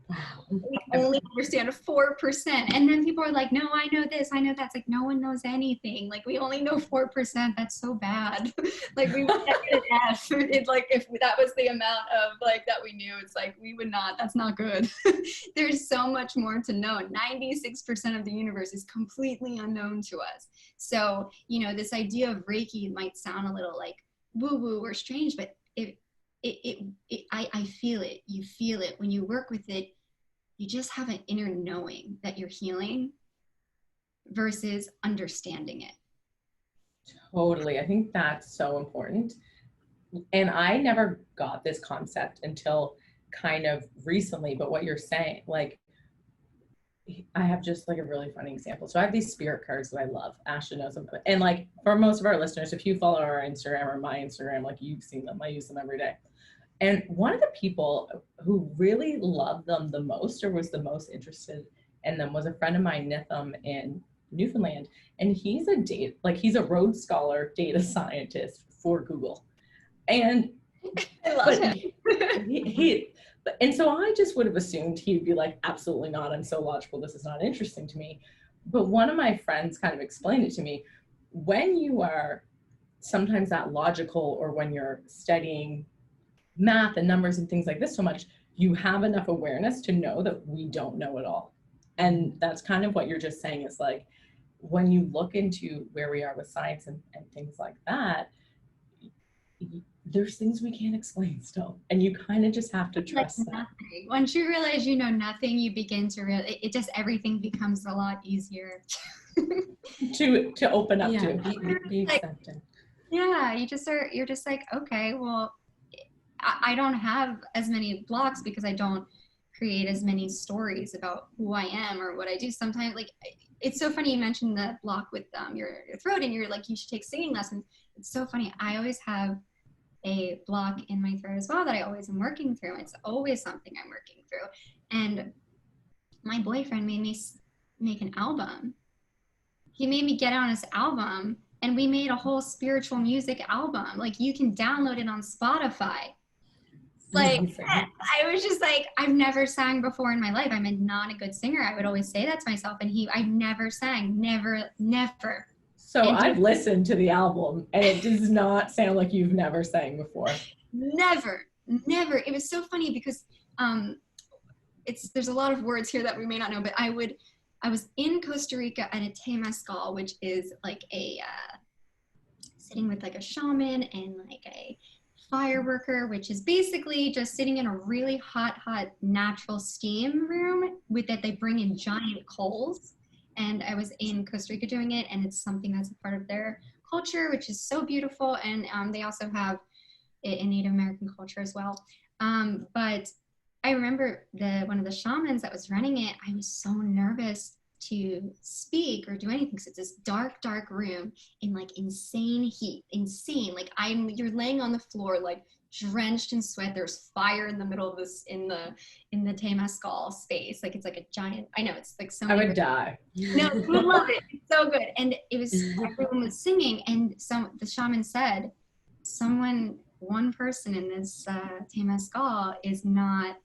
Wow. We only understand 4%. And then people are like, no, I know this, I know that. It's like, no one knows anything. Like, we only know 4%. That's so bad. Like, we would get an F. It's like, if that was the amount of like that we knew, it's like, we would not, that's not good. There's so much more to know. 96% of the universe is completely unknown to us. So, you know, this idea of Reiki might sound a little like woo-woo or strange, but I feel it. You feel it. When you work with it, you just have an inner knowing that you're healing versus understanding it. Totally. I think that's so important. And I never got this concept until kind of recently, but what you're saying, like, I have just like a really funny example. So I have these spirit cards that I love. Ashley knows them. And like, for most of our listeners, if you follow our Instagram or my Instagram, like, you've seen them. I use them every day. And one of the people who really loved them the most, or was the most interested in them, was a friend of mine, Nitham, in Newfoundland. And he's a Rhodes Scholar data scientist for Google. And I love him. And so I just would have assumed he'd be like, absolutely not. I'm so logical. This is not interesting to me. But one of my friends kind of explained it to me. When you are sometimes that logical, or when you're studying math and numbers and things like this so much, you have enough awareness to know that we don't know it all. And that's kind of what you're just saying, is like, when you look into where we are with science and things like that, there's things we can't explain still, and you kind of just have to trust like that. Once you realize you know nothing, you begin to realize it just, everything becomes a lot easier to open up to. Be accepting. Yeah, you're just like, okay, well, I don't have as many blocks because I don't create as many stories about who I am or what I do. Sometimes, like, it's so funny you mentioned the block with your throat, and you're like, you should take singing lessons. It's so funny. I always have a block in my throat as well that I always am working through. It's always something I'm working through. And my boyfriend made me make an album. He made me get on his album, and we made a whole spiritual music album. Like, you can download it on Spotify. Like, I was just like, I've never sang before in my life. I'm not a good singer. I would always say that to myself. And I never sang, never. So I've listened to the album, and it does not sound like you've never sang before. Never. It was so funny because there's a lot of words here that we may not know, but I was in Costa Rica at a temazcal, which is like a sitting with like a shaman and like a fire worker, which is basically just sitting in a really hot natural steam room with that they bring in giant coals. And I was in Costa Rica doing it, and it's something that's a part of their culture, which is so beautiful. And they also have it in Native American culture as well. But I remember one of the shamans that was running it, I was so nervous to speak or do anything. So it's this dark room in like insane heat, like you're laying on the floor, like drenched in sweat. There's fire in the middle of this, in the temazcal space. Like, it's like a giant, I know, it's like so I would die. No, you would love it. It's so good. And it was, everyone was singing, and the shaman said, someone one person in this Temescal is not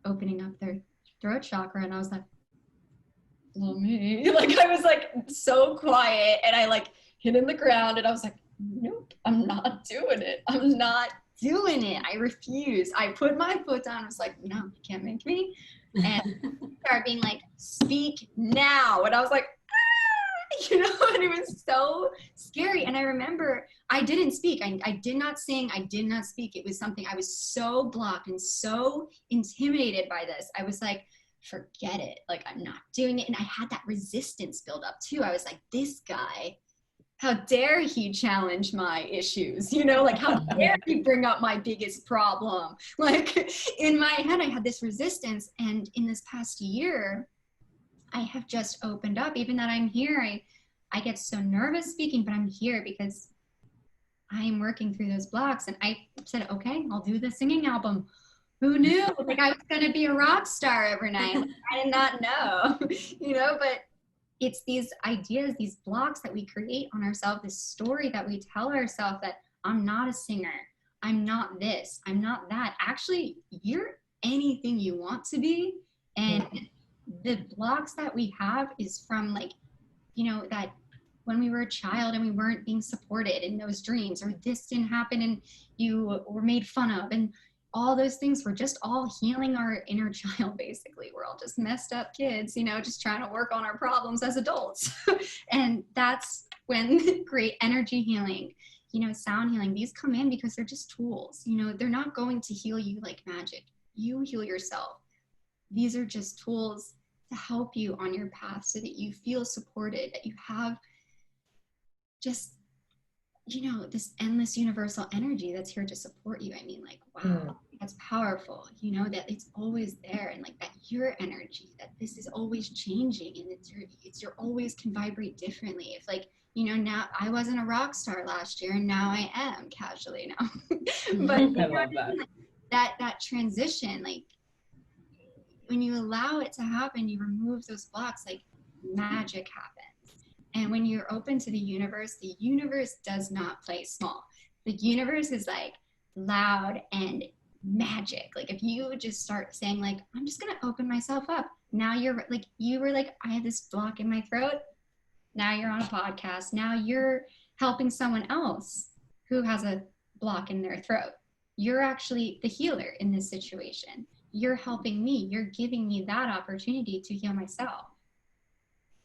opening up their throat chakra. And I was like, well, me. Like, I was like so quiet, and I like hit in the ground, and I was like, nope, I'm not doing it. I'm not doing it. I refuse. I put my foot down. I was like, no, you can't make me. And started being like, speak now. And I was like, ah! You know, and it was so scary. And I remember I didn't speak. I did not sing. I did not speak. It was something, I was so blocked and so intimidated by this. I was like, forget it. Like, I'm not doing it. And I had that resistance build up too. I was like, this guy, how dare he challenge my issues? You know, like, how dare he bring up my biggest problem? Like, in my head, I had this resistance. And in this past year, I have just opened up. Even that I'm here, I get so nervous speaking, but I'm here because I am working through those blocks. And I said, okay, I'll do the singing album. Who knew? Like, I was going to be a rock star overnight. I did not know, you know, but it's these ideas, these blocks that we create on ourselves, this story that we tell ourselves that I'm not a singer, I'm not this, I'm not that. Actually, you're anything you want to be. And the blocks that we have is from, like, you know, that when we were a child and we weren't being supported in those dreams, or this didn't happen and you were made fun of, and all those things, we're just all healing our inner child, basically. We're all just messed up kids, you know, just trying to work on our problems as adults. And that's when great energy healing, you know, sound healing, these come in because they're just tools. You know, they're not going to heal you like magic. You heal yourself. These are just tools to help you on your path so that you feel supported, that you have just, you know, this endless universal energy that's here to support you. I mean, like, wow, that's powerful, you know, that it's always there, and like that your energy, that this is always changing, and you're always can vibrate differently. If, like, you know, now I wasn't a rock star last year and now I am casually now. But I love that. That transition, like, when you allow it to happen, you remove those blocks, like, magic happens. And when you're open to the universe does not play small. The universe is like loud and magic. Like, if you just start saying, like, I'm just going to open myself up. Now you're like, you were like, I had this block in my throat. Now you're on a podcast. Now you're helping someone else who has a block in their throat. You're actually the healer in this situation. You're helping me. You're giving me that opportunity to heal myself.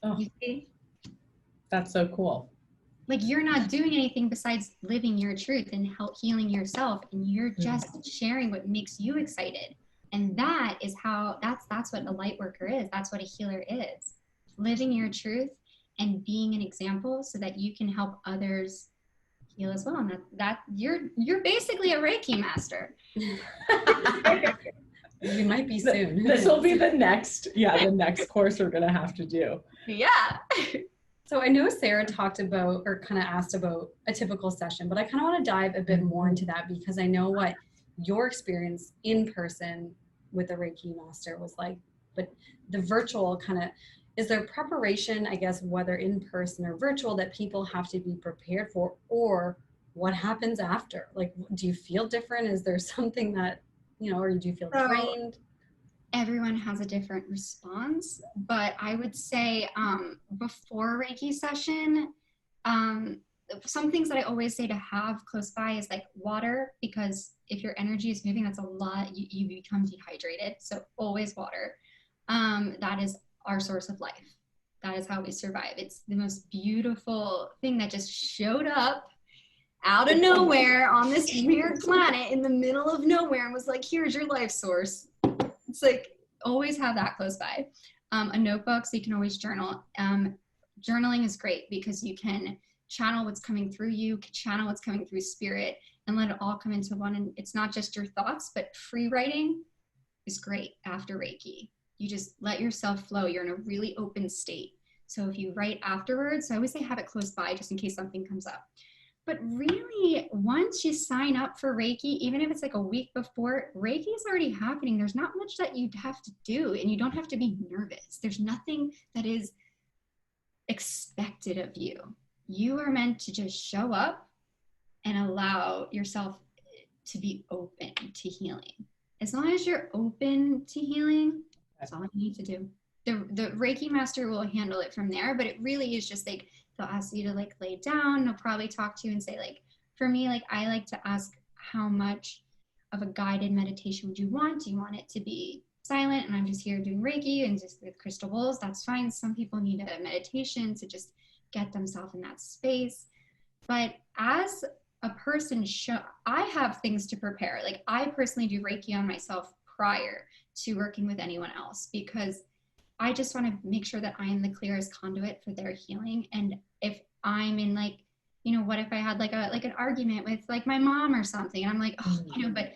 Oh. You see? That's so cool. Like, you're not doing anything besides living your truth and healing yourself, and you're just sharing what makes you excited. And that is how, that's what a light worker is. That's what a healer is. Living your truth and being an example so that you can help others heal as well. And that you're basically a Reiki master. You might be soon. This will be the next course we're gonna have to do. Yeah. So I know Sarah talked about, or kind of asked about, a typical session, but I kind of want to dive a bit more into that, because I know what your experience in person with a Reiki master was like. But the virtual kind of, is there preparation, I guess, whether in person or virtual, that people have to be prepared for, or what happens after? Like, do you feel different? Is there something that, you know, or do you feel trained? Everyone has a different response, but I would say before a Reiki session, some things that I always say to have close by is like water, because if your energy is moving, that's a lot, you become dehydrated. So always water. That is our source of life. That is how we survive. It's the most beautiful thing that just showed up out of nowhere on this weird planet in the middle of nowhere and was like, here's your life source. It's like, always have that close by. A notebook, so you can always journal. Journaling is great because you can channel what's coming through you, channel what's coming through spirit, and let it all come into one. And it's not just your thoughts, but free writing is great after Reiki. You just let yourself flow. You're in a really open state. So if you write afterwards, I always say have it close by just in case something comes up. But really, once you sign up for Reiki, even if it's like a week before, Reiki is already happening. There's not much that you'd have to do, and you don't have to be nervous. There's nothing that is expected of you. You are meant to just show up and allow yourself to be open to healing. As long as you're open to healing, that's all you need to do. The Reiki master will handle it from there, but it really is just like, they'll ask you to like lay down. They'll probably talk to you and say like, for me, like I like to ask, how much of a guided meditation would you want? Do you want it to be silent and I'm just here doing Reiki and just with crystal bowls? That's fine. Some people need a meditation to just get themselves in that space. But as a person, I have things to prepare. Like I personally do Reiki on myself prior to working with anyone else, because I just want to make sure that I am the clearest conduit for their healing. And if I'm in like, what if I had like an argument with like my mom or something, and I'm like, oh, but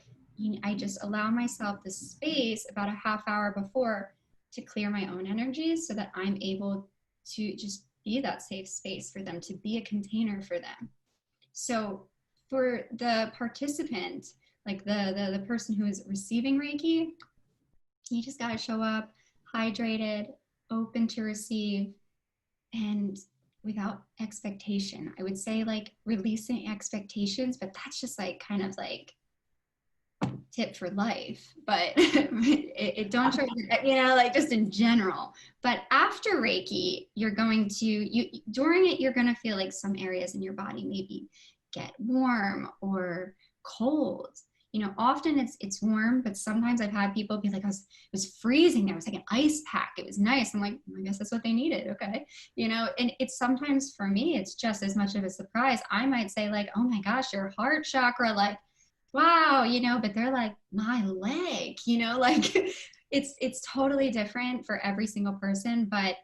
I just allow myself the space about a half hour before to clear my own energies so that I'm able to just be that safe space for them, to be a container for them. So for the participant, like the person who is receiving Reiki, you just got to show up hydrated, open to receive, and without expectation. I would say like releasing expectations, but that's just like kind of like tip for life, but it don't try to, like just in general. But after Reiki, you're going to, during it, you're going to feel like some areas in your body maybe get warm or cold. Often it's warm, but sometimes I've had people be like, it was freezing. There was like an ice pack. It was nice. I'm like, I guess that's what they needed. Okay. And it's sometimes for me, it's just as much of a surprise. I might say like, oh my gosh, your heart chakra, like, wow, but they're like, my leg, like it's totally different for every single person, but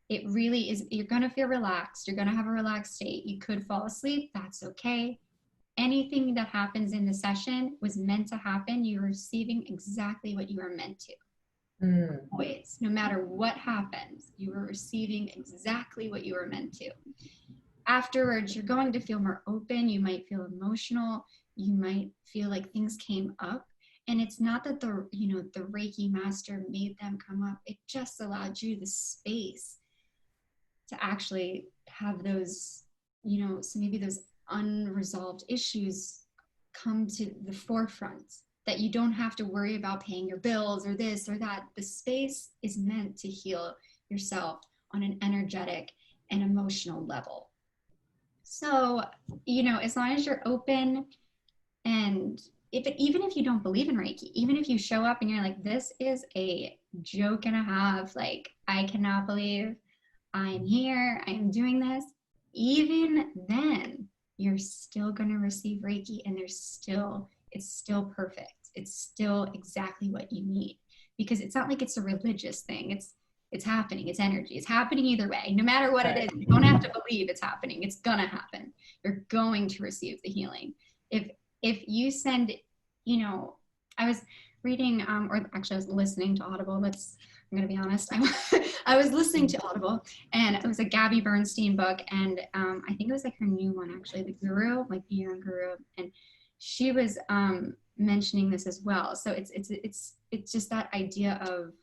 it really is, you're going to feel relaxed. You're going to have a relaxed state. You could fall asleep. That's okay. Anything that happens in the session was meant to happen. You're receiving exactly what you were meant to. Always, no matter what happens, you were receiving exactly what you were meant to. Afterwards, you're going to feel more open. You might feel emotional. You might feel like things came up. And it's not that the Reiki master made them come up. It just allowed you the space to actually have those, so maybe those unresolved issues come to the forefront, that you don't have to worry about paying your bills or this or that. The space is meant to heal yourself on an energetic and emotional level. So, as long as you're open, and even if you don't believe in Reiki, even if you show up and you're like, this is a joke and a half, like, I cannot believe I'm here, I'm doing this, even then, you're still going to receive Reiki, and it's still perfect. It's still exactly what you need, because it's not like it's a religious thing. It's happening. It's energy. It's happening either way. No matter what it is, you don't have to believe it's happening. It's going to happen. You're going to receive the healing. If you send, I was reading, or actually I was listening to Audible. I'm going to be honest. I was listening to Audible, and it was a Gabby Bernstein book. And I think it was like her new one, actually, The Guru, like Be Your Own Guru. And she was mentioning this as well. So it's just that idea of,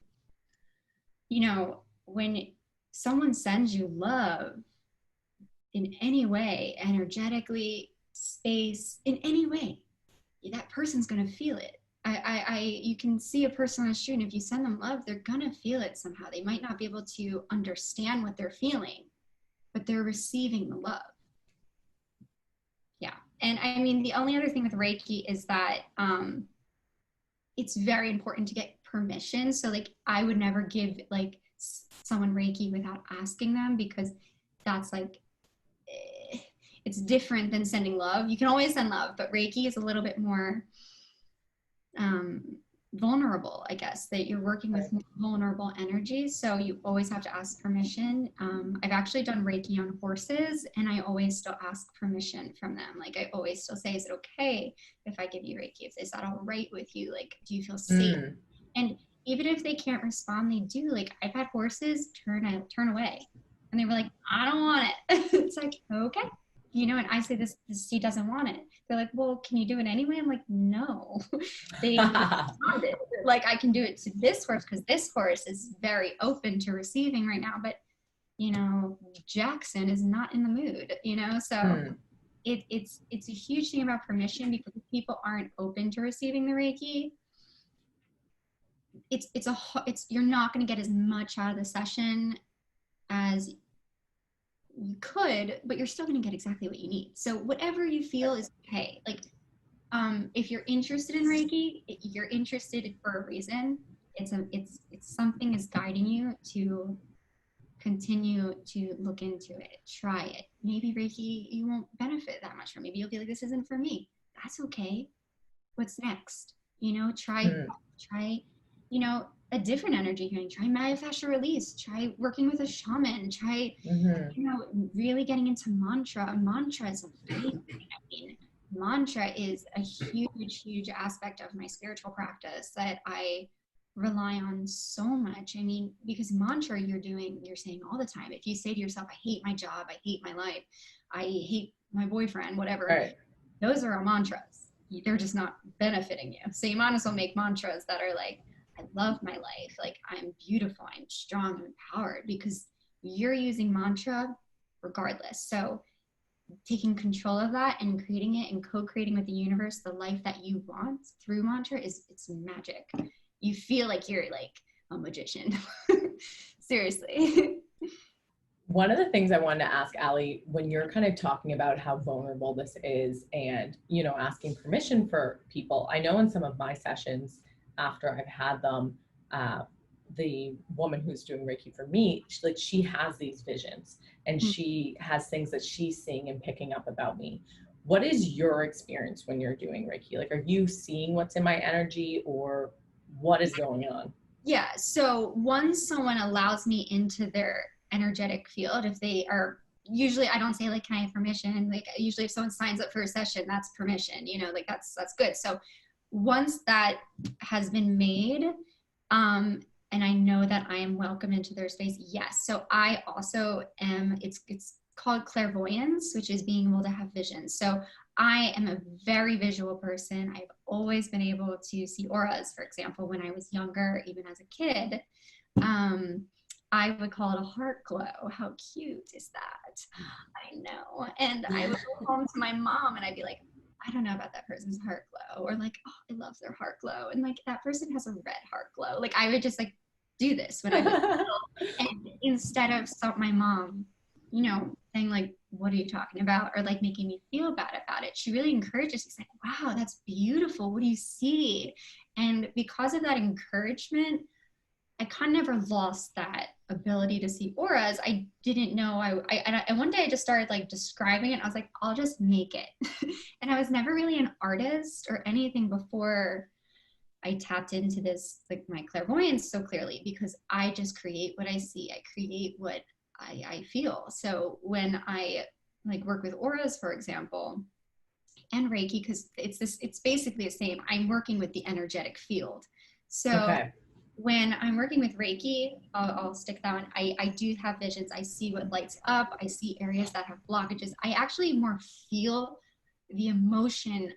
when someone sends you love in any way, energetically, space, in any way, that person's going to feel it. You can see a person on the street, and if you send them love, they're going to feel it somehow. They might not be able to understand what they're feeling, but they're receiving the love. Yeah. And I mean, the only other thing with Reiki is that it's very important to get permission. So like, I would never give like someone Reiki without asking them, because that's like, it's different than sending love. You can always send love, but Reiki is a little bit more vulnerable, I guess, that you're working with vulnerable energies. So you always have to ask permission. I've actually done Reiki on horses, and I always still ask permission from them. Like, I always still say, is it okay if I give you Reiki? Is that all right with you? Like, do you feel safe? And even if they can't respond, they do. Like, I've had horses turn away, and they were like, I don't want it. It's like, okay. And I say this he doesn't want it. They're like, well, can you do it anyway? I'm like, no. They want it. Like, I can do it to this horse because this horse is very open to receiving right now. But, Jackson is not in the mood, so it's a huge thing about permission, because if people aren't open to receiving the Reiki, you're not going to get as much out of the session as you could, but you're still going to get exactly what you need. So whatever you feel is okay. Like, if you're interested in Reiki, you're interested for a reason. It's something is guiding you to continue to look into it, try it. Maybe Reiki, you won't benefit that much from. Maybe you'll be like, this isn't for me. That's okay. What's next? Try, a different energy healing. Try myofascial release. Try working with a shaman. Try, really getting into mantra. Mantra is amazing. I mean, mantra is a huge, huge aspect of my spiritual practice that I rely on so much. I mean, because mantra you're saying all the time. If you say to yourself, I hate my job, I hate my life, I hate my boyfriend, whatever, Right. Those are all mantras. They're just not benefiting you. So you might as well make mantras that are like, I love my life, like I'm beautiful, I'm strong, I'm empowered, because you're using mantra regardless. So taking control of that and creating it and co-creating with the universe the life that you want through mantra it's magic. You feel like you're like a magician. Seriously. One of the things I wanted to ask Ali, when you're kind of talking about how vulnerable this is and, asking permission for people, I know in some of my sessions after I've had them, the woman who's doing Reiki for me, she has these visions and she has things that she's seeing and picking up about me. What is your experience when you're doing Reiki? Like, are you seeing what's in my energy, or what is going on? Yeah. So once someone allows me into their energetic field, if they are, usually I don't say like, can I have permission? Like usually if someone signs up for a session, that's permission, like that's good. So once that has been made, and I know that I am welcome into their space, yes. So I also am, it's called clairvoyance, which is being able to have vision. So I am a very visual person. I've always been able to see auras, for example, when I was younger, even as a kid. I would call it a heart glow. How cute is that? I know. And I would go home to my mom and I'd be like, I don't know about that person's heart glow, or like, oh, I love their heart glow. And like, that person has a red heart glow. Like I would just like do this when I was little. And instead of my mom, saying like, what are you talking about? Or like making me feel bad about it. She really encourages me, saying, wow, that's beautiful. What do you see? And because of that encouragement, I kind of never lost that ability to see auras. I didn't know. And one day I just started like describing it. I was like, I'll just make it. And I was never really an artist or anything before I tapped into this, like my clairvoyance so clearly, because I just create what I see. I create what I feel. So when I like work with auras, for example, and Reiki, because it's basically the same. I'm working with the energetic field. So Okay. When I'm working with Reiki, I'll stick that on. I do have visions. I see what lights up. I see areas that have blockages. I actually more feel the emotion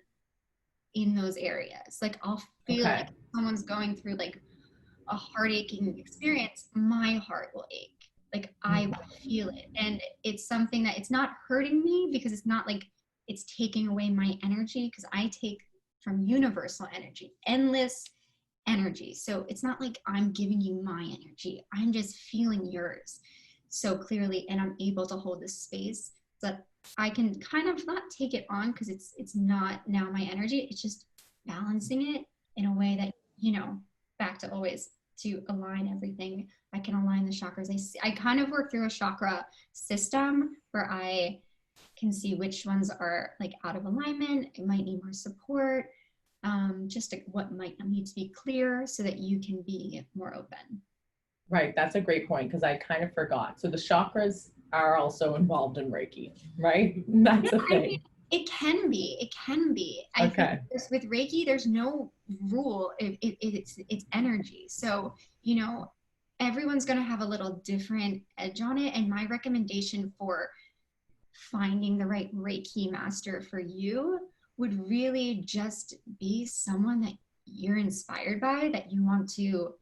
in those areas. Like I'll feel like someone's going through like a heart-aching experience, my heart will ache. Like I will feel it. And it's something that it's not hurting me, because it's not like it's taking away my energy, because I take from universal energy, endless energy. So it's not like I'm giving you my energy. I'm just feeling yours so clearly, and I'm able to hold this space so that I can kind of not take it on, because it's not now my energy. It's just balancing it in a way that, back to always to align everything. I can align the chakras. I kind of work through a chakra system where I can see which ones are like out of alignment. It might need more support. Just like what might need to be clear so that you can be more open. Right. That's a great point, because I kind of forgot. So the chakras are also involved in Reiki, right? That's a thing. It can be. I think with Reiki, there's no rule. It's energy. So, everyone's going to have a little different edge on it. And my recommendation for finding the right Reiki master for you would really just be someone that you're inspired by, that you want to,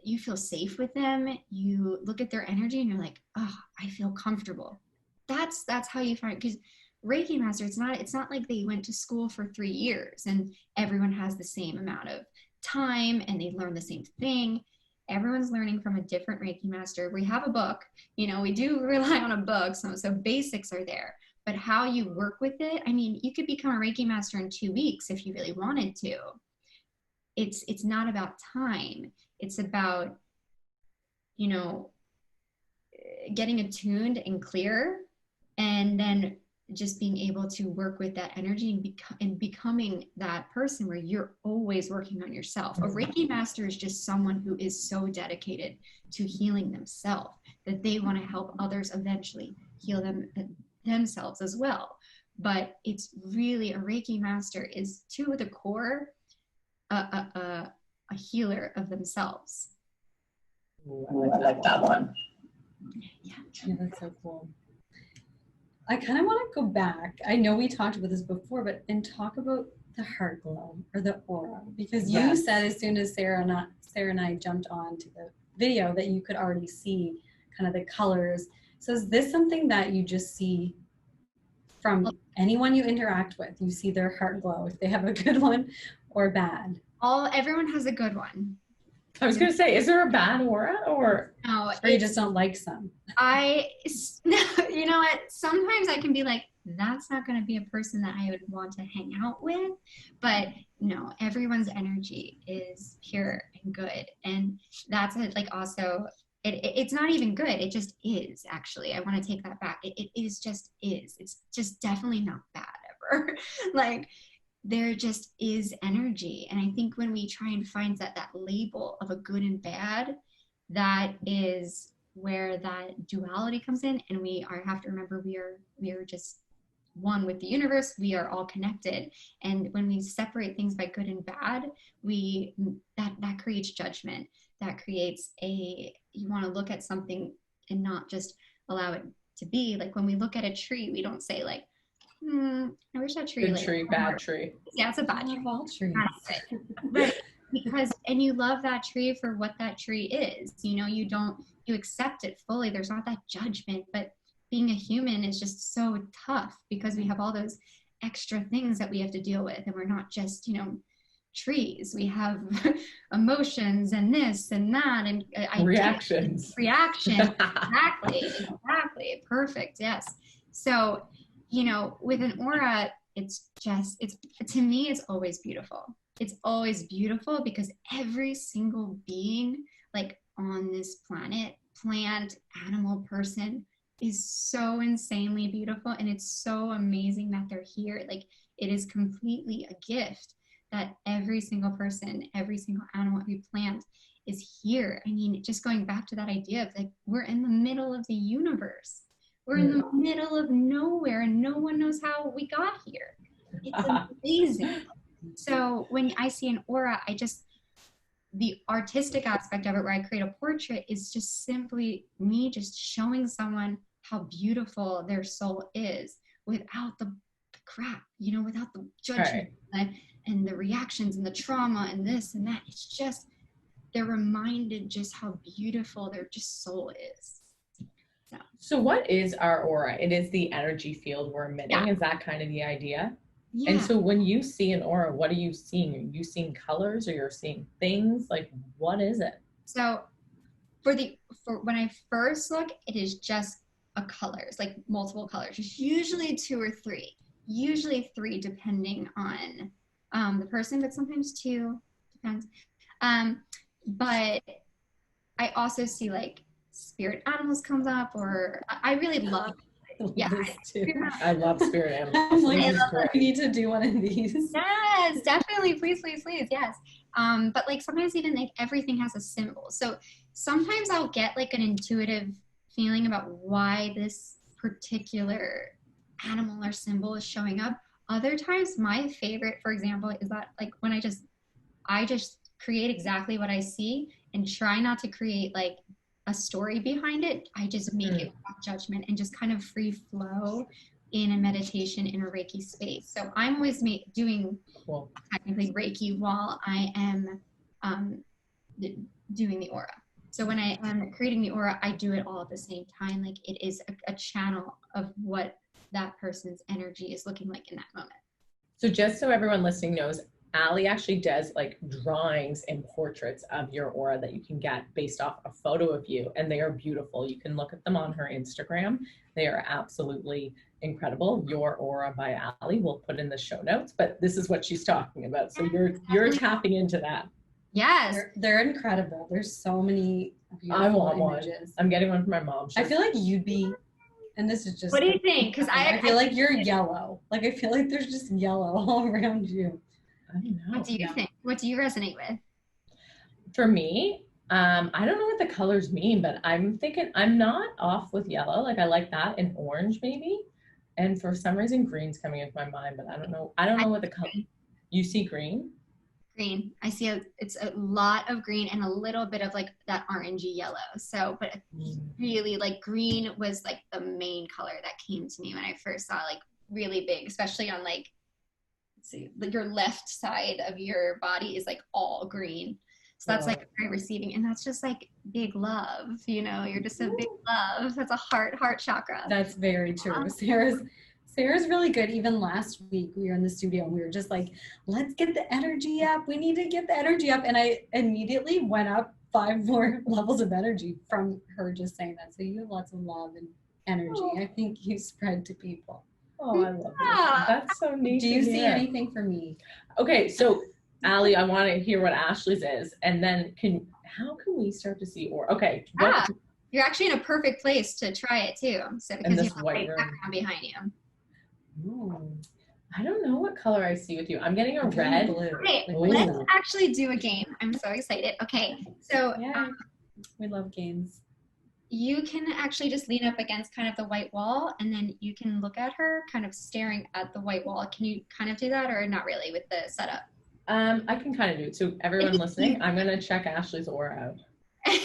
you feel safe with them. You look at their energy and you're like, oh, I feel comfortable. That's how you find, because Reiki master, it's not like they went to school for 3 years and everyone has the same amount of time and they learn the same thing. Everyone's learning from a different Reiki master. We have a book, we do rely on a book, so basics are there. But how you work with it, I mean, you could become a Reiki master in 2 weeks if you really wanted to. It's not about time. It's about, getting attuned and clear, and then just being able to work with that energy and becoming that person where you're always working on yourself. A Reiki master is just someone who is so dedicated to healing themselves that they want to help others eventually heal themselves as well. But it's really, a Reiki master is to the core a healer of themselves. Ooh, I like that one. Yeah, that's so cool. I kind of want to go back. I know we talked about this before, but and talk about the heart glow or the aura, because you said as soon as Sarah and I jumped on to the video that you could already see kind of the colors. So is this something that you just see from anyone you interact with? You see their heart glow, if they have a good one or bad? Everyone has a good one. I was going to say, is there a bad aura or? No, or you just don't like some? You know what? Sometimes I can be like, that's not going to be a person that I would want to hang out with. But no, everyone's energy is pure and good. And that's it. Like also, it's not even good. It just is, actually. I want to take that back. It is just is. It's just definitely not bad ever. Like, there just is energy. And I think when we try and find that label of a good and bad, that is where that duality comes in. And we have to remember we are just one with the universe. We are all connected. And when we separate things by good and bad, that creates judgment. That creates you want to look at something and not just allow it to be. Like when we look at a tree, we don't say like, I wish that tree. Good tree, bad tree. Yeah, it's a bad tree. I love all trees. Right. And you love that tree for what that tree is. You accept it fully. There's not that judgment. But being a human is just so tough because we have all those extra things that we have to deal with, and we're not just trees. We have emotions and this and that and reactions. Exactly. Perfect. Yes. So with an aura, to me, it's always beautiful. It's always beautiful because every single being, like on this planet, plant, animal, person, is so insanely beautiful. And it's so amazing that they're here. Like, it is completely a gift that every single person, every single animal, every plant is here. I mean, just going back to that idea of like, we're in the middle of the universe. We're in the middle of nowhere and no one knows how we got here. It's amazing. So when I see an aura, the artistic aspect of it where I create a portrait is just simply me just showing someone how beautiful their soul is without the crap, without the judgment and the reactions and the trauma and this and that. It's just, they're reminded just how beautiful their just soul is. So what is our aura? It is the energy field we're emitting. Yeah. Is that kind of the idea? Yeah. And so when you see an aura, what are you seeing? Are you seeing colors or you're seeing things? Like, what is it? So for when I first look, it is just a colors, like multiple colors. There's usually 2 or 3. Usually 3 depending on the person, but sometimes 2, depends. But I also see like spirit animals comes up, or I really love I love spirit animals. I'm like, we need to do one of these. Yes, definitely. Please. Yes. But like sometimes even like everything has a symbol. So sometimes I'll get like an intuitive feeling about why this particular animal or symbol is showing up. Other times my favorite, for example, is that like when I just create exactly what I see and try not to create like a story behind it. I just make it without judgment and just kind of free flow in a meditation in a Reiki space. So I'm always doing technically Reiki while I am doing the aura. So when I am creating the aura, I do it all at the same time. Like it is a channel of what that person's energy is looking like in that moment. So just so everyone listening knows, Ali actually does like drawings and portraits of your aura that you can get based off a photo of you, and they are beautiful. You can look at them on her Instagram. They are absolutely incredible. Your Aura by Ali, we'll put in the show notes, but this is what she's talking about. So you're tapping into that. Yes. They're incredible. There's so many beautiful I want images. one. I'm getting one for my mom. I feel like you'd be, and this is just. What do you think? Because I feel like you're yellow. Like I feel like there's just yellow all around you. I don't know. What do you think? What do you resonate with? For me, I don't know what the colors mean, but I'm thinking I'm not off with yellow. Like I like that, and orange maybe. And for some reason, green's coming into my mind, but I don't know. I don't know what the color. You see green? Green. I see it's a lot of green and a little bit of like that orangey yellow. So, but really like green was like the main color that came to me when I first saw like really big, especially on like, let's see, your left side of your body is like all green. So that's like very receiving, and that's just like big love, you know, you're just a big love. That's a heart chakra. That's very true. Sarah's really good. Even last week we were in the studio and we were just like, let's get the energy up. We need to get the energy up. And I immediately went up 5 more levels of energy from her just saying that. So you have lots of love and energy. I think you spread to people. Oh, I love that. That's so neat. Do you see anything for me? Okay, so Ali, I want to hear what Ashley's is, and then how can we start to see aura? Okay, You're actually in a perfect place to try it too. So because you have a white background behind you. Ooh, I don't know what color I see with you. I'm getting a red. Blue. Okay, let's actually do a game. I'm so excited. Okay, so we love games. You can actually just lean up against kind of the white wall, and then you can look at her kind of staring at the white wall. Can you kind of do that, or not really with the setup? I can kind of do it. So everyone listening, I'm going to check Ashley's aura out.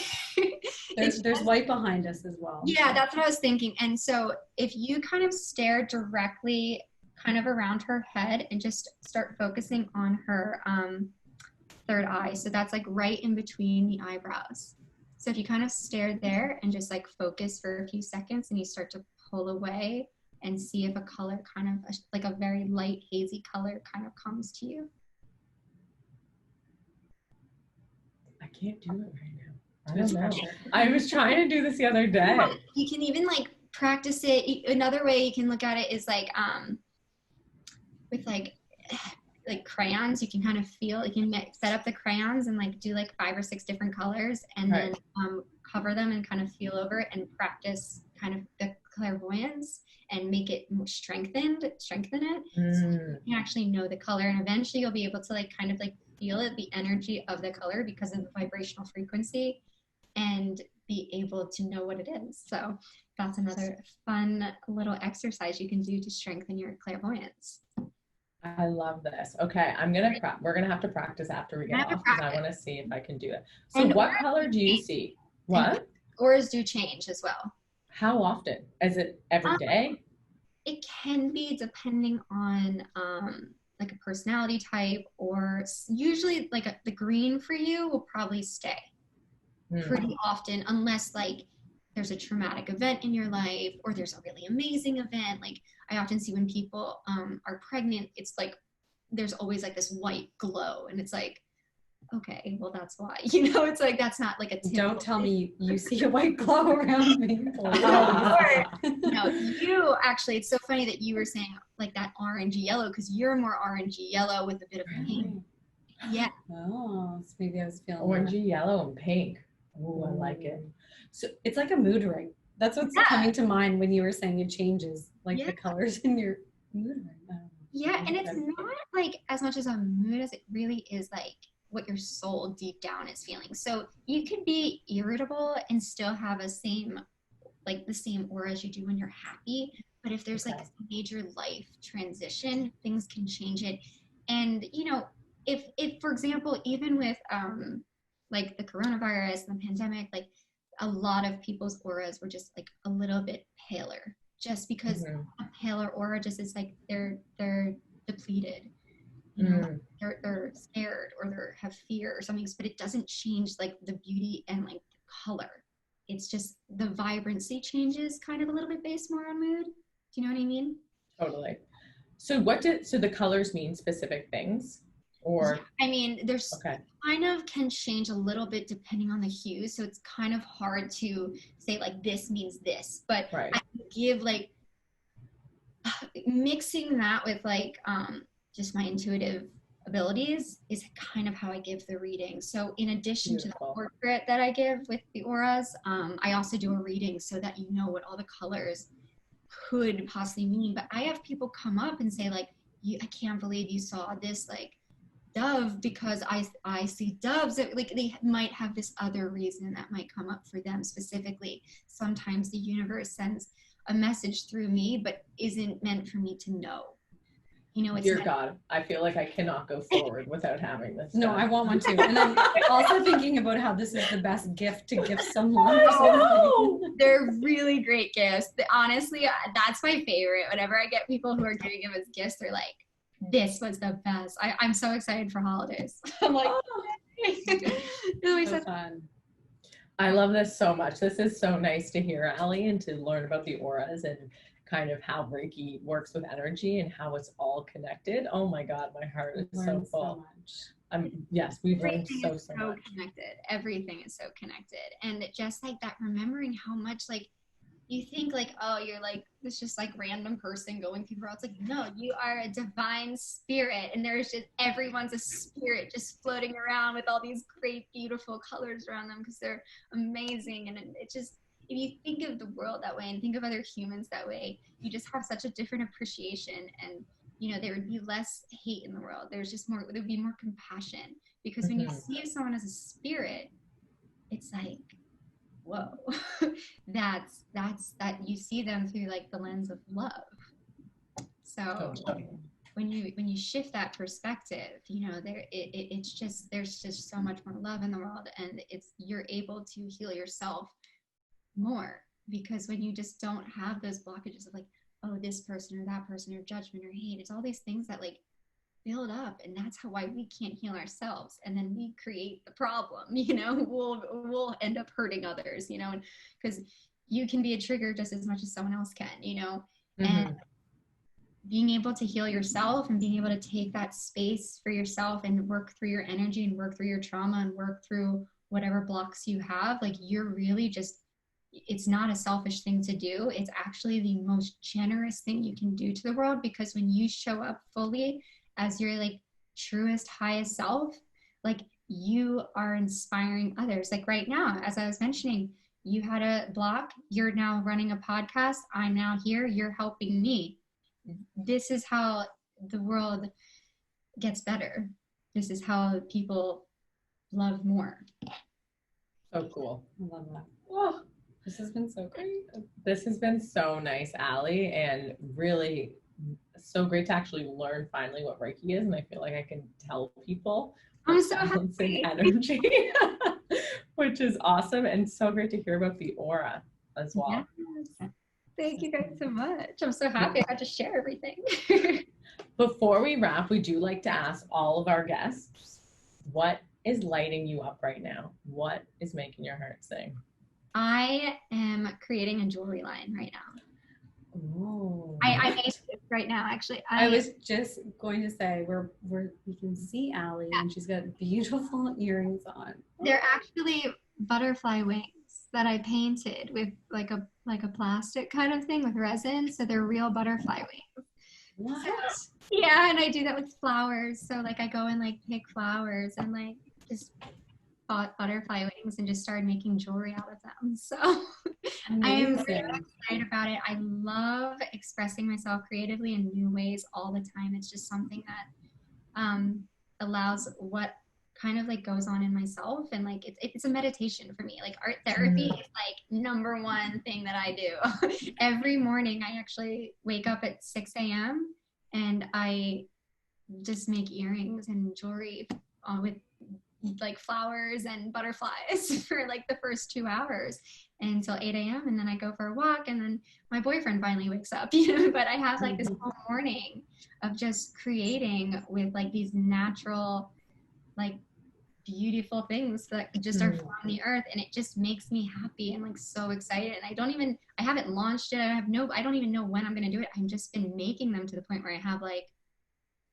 There's white behind us as well. Yeah, that's what I was thinking. And so if you kind of stare directly kind of around her head and just start focusing on her third eye. So that's like right in between the eyebrows. So if you kind of stare there and just like focus for a few seconds, and you start to pull away and see if a color kind of like a very light hazy color kind of comes to you. I can't do it right now. I don't know. I was trying to do this the other day. You can even like practice it. Another way you can look at it is like with like crayons. You can kind of feel, you can set up the crayons and like do like 5 or 6 different colors, and then cover them and kind of feel over it and practice kind of the clairvoyance and make it more strengthen it, so you can actually know the color, and eventually you'll be able to like kind of like feel it, the energy of the color because of the vibrational frequency, and be able to know what it is. So that's another fun little exercise you can do to strengthen your clairvoyance. I love this. Okay, we're gonna have to practice after we get off, because I want to see if I can do it. So and what color do you see? What? Auras do change as well. How often? Is it every day? It can be depending on like a personality type, or usually like the green for you will probably stay pretty often, unless like there's a traumatic event in your life, or there's a really amazing event. Like I often see when people are pregnant, it's like there's always like this white glow, and it's like, okay, well that's why, you know, it's like that's not like a typical Don't tell me you see a white glow around me. No, you actually, it's so funny that you were saying like that orangey yellow, because you're more orangey yellow with a bit of pink. Yeah. Oh, so maybe I was feeling orangey yellow and pink. Oh, I like it. So it's like a mood ring. That's what's coming to mind when you were saying it changes, like the colors in your mood ring. Yeah, and it's not like as much as a mood as it really is like what your soul deep down is feeling. So you could be irritable and still have the same aura as you do when you're happy. But if there's like a major life transition, things can change it. And you know, if for example, even with like the coronavirus and the pandemic, like a lot of people's auras were just like a little bit paler, just because a paler aura just is like they're depleted. You know, they're scared, or they have fear or something, but it doesn't change like the beauty and like the color. It's just the vibrancy changes kind of a little bit based more on mood. Do you know what I mean? Totally. So so the colors mean specific things, or? I mean, there's Okay. kind of can change a little bit depending on the hue. So it's kind of hard to say like this means this, but Right. I can give like mixing that with like just my intuitive abilities is kind of how I give the reading. So in addition to the Beautiful. portrait that I give with the auras, I also do a reading so that you know what all the colors could possibly mean. But I have people come up and say like, I can't believe you saw this like dove, because I see doves. Like they might have this other reason that might come up for them specifically. Sometimes the universe sends a message through me, but isn't meant for me to know. You know, it's Dear God, I feel like I cannot go forward without having this. No, done. I want one too. And I'm also thinking about how this is the best gift to give someone. Oh, they're really great gifts. Honestly, that's my favorite. Whenever I get people who are giving them as gifts, they're like, this was the best. I'm so excited for holidays. I'm like, So fun. I love this so much. This is so nice to hear, Ali, and to learn about the auras and kind of how Reiki works with energy and how it's all connected. Oh my God, my heart is so Learned full. much. Yes, we've learned everything is so much. connected. Everything is so connected. And just like that, remembering how much like you think like, oh, you're like this just like random person going through the world. It's like, no, you are a divine spirit, and there's just everyone's a spirit just floating around with all these great, beautiful colors around them because they're amazing. And it just, if you think of the world that way and think of other humans that way, you just have such a different appreciation, and you know, there would be less hate in the world. There's just more, there would be more compassion, because when you see someone as a spirit, it's like, whoa, that's that you see them through like the lens of love. So when you shift that perspective, you know, it's just, there's just so much more love in the world, and you're able to heal yourself more, because when you just don't have those blockages of like, oh, this person or that person or judgment or hate, it's all these things that like build up, and that's why we can't heal ourselves, and then we create the problem. You know, we'll end up hurting others, you know, because you can be a trigger just as much as someone else can, you know. And being able to heal yourself and being able to take that space for yourself and work through your energy and work through your trauma and work through whatever blocks you have, like you're really just, it's not a selfish thing to do. It's actually the most generous thing you can do to the world, because when you show up fully as your like truest, highest self, like you are inspiring others. Like right now, as I was mentioning, you had a block, you're now running a podcast, I'm now here, you're helping me. This is how the world gets better. This is how people love more. So cool. I love that. Oh, This has been so great. this has been so nice, Ali, and really so great to actually learn finally what Reiki is. And I feel like I can tell people I'm so balancing happy. energy, which is awesome, and so great to hear about the aura as well. Yes. Thank you guys so much. I'm so happy I got to share everything. Before we wrap, we do like to ask all of our guests, what is lighting you up right now? What is making your heart sing? I am creating a jewelry line right now. Ooh. I made it right now, actually. I was just going to say we can see Ali, and she's got beautiful earrings on. They're actually butterfly wings that I painted with like a plastic kind of thing with resin. So they're real butterfly wings. What? Yeah, and I do that with flowers. So like I go and like pick flowers and like just bought butterfly wings and just started making jewelry out of them. So I am really excited about it. I love expressing myself creatively in new ways all the time. It's just something that allows what kind of like goes on in myself, and like it's a meditation for me. Like art therapy is like number one thing that I do. Every morning I actually wake up at 6 a.m. and I just make earrings and jewelry with like flowers and butterflies for like the first 2 hours until 8 a.m. and then I go for a walk, and then my boyfriend finally wakes up, you know. But I have like this whole morning of just creating with like these natural like beautiful things that just are from the earth, and it just makes me happy and like so excited. And I haven't launched it. I don't even know when I'm going to do it. I've just been making them to the point where I have like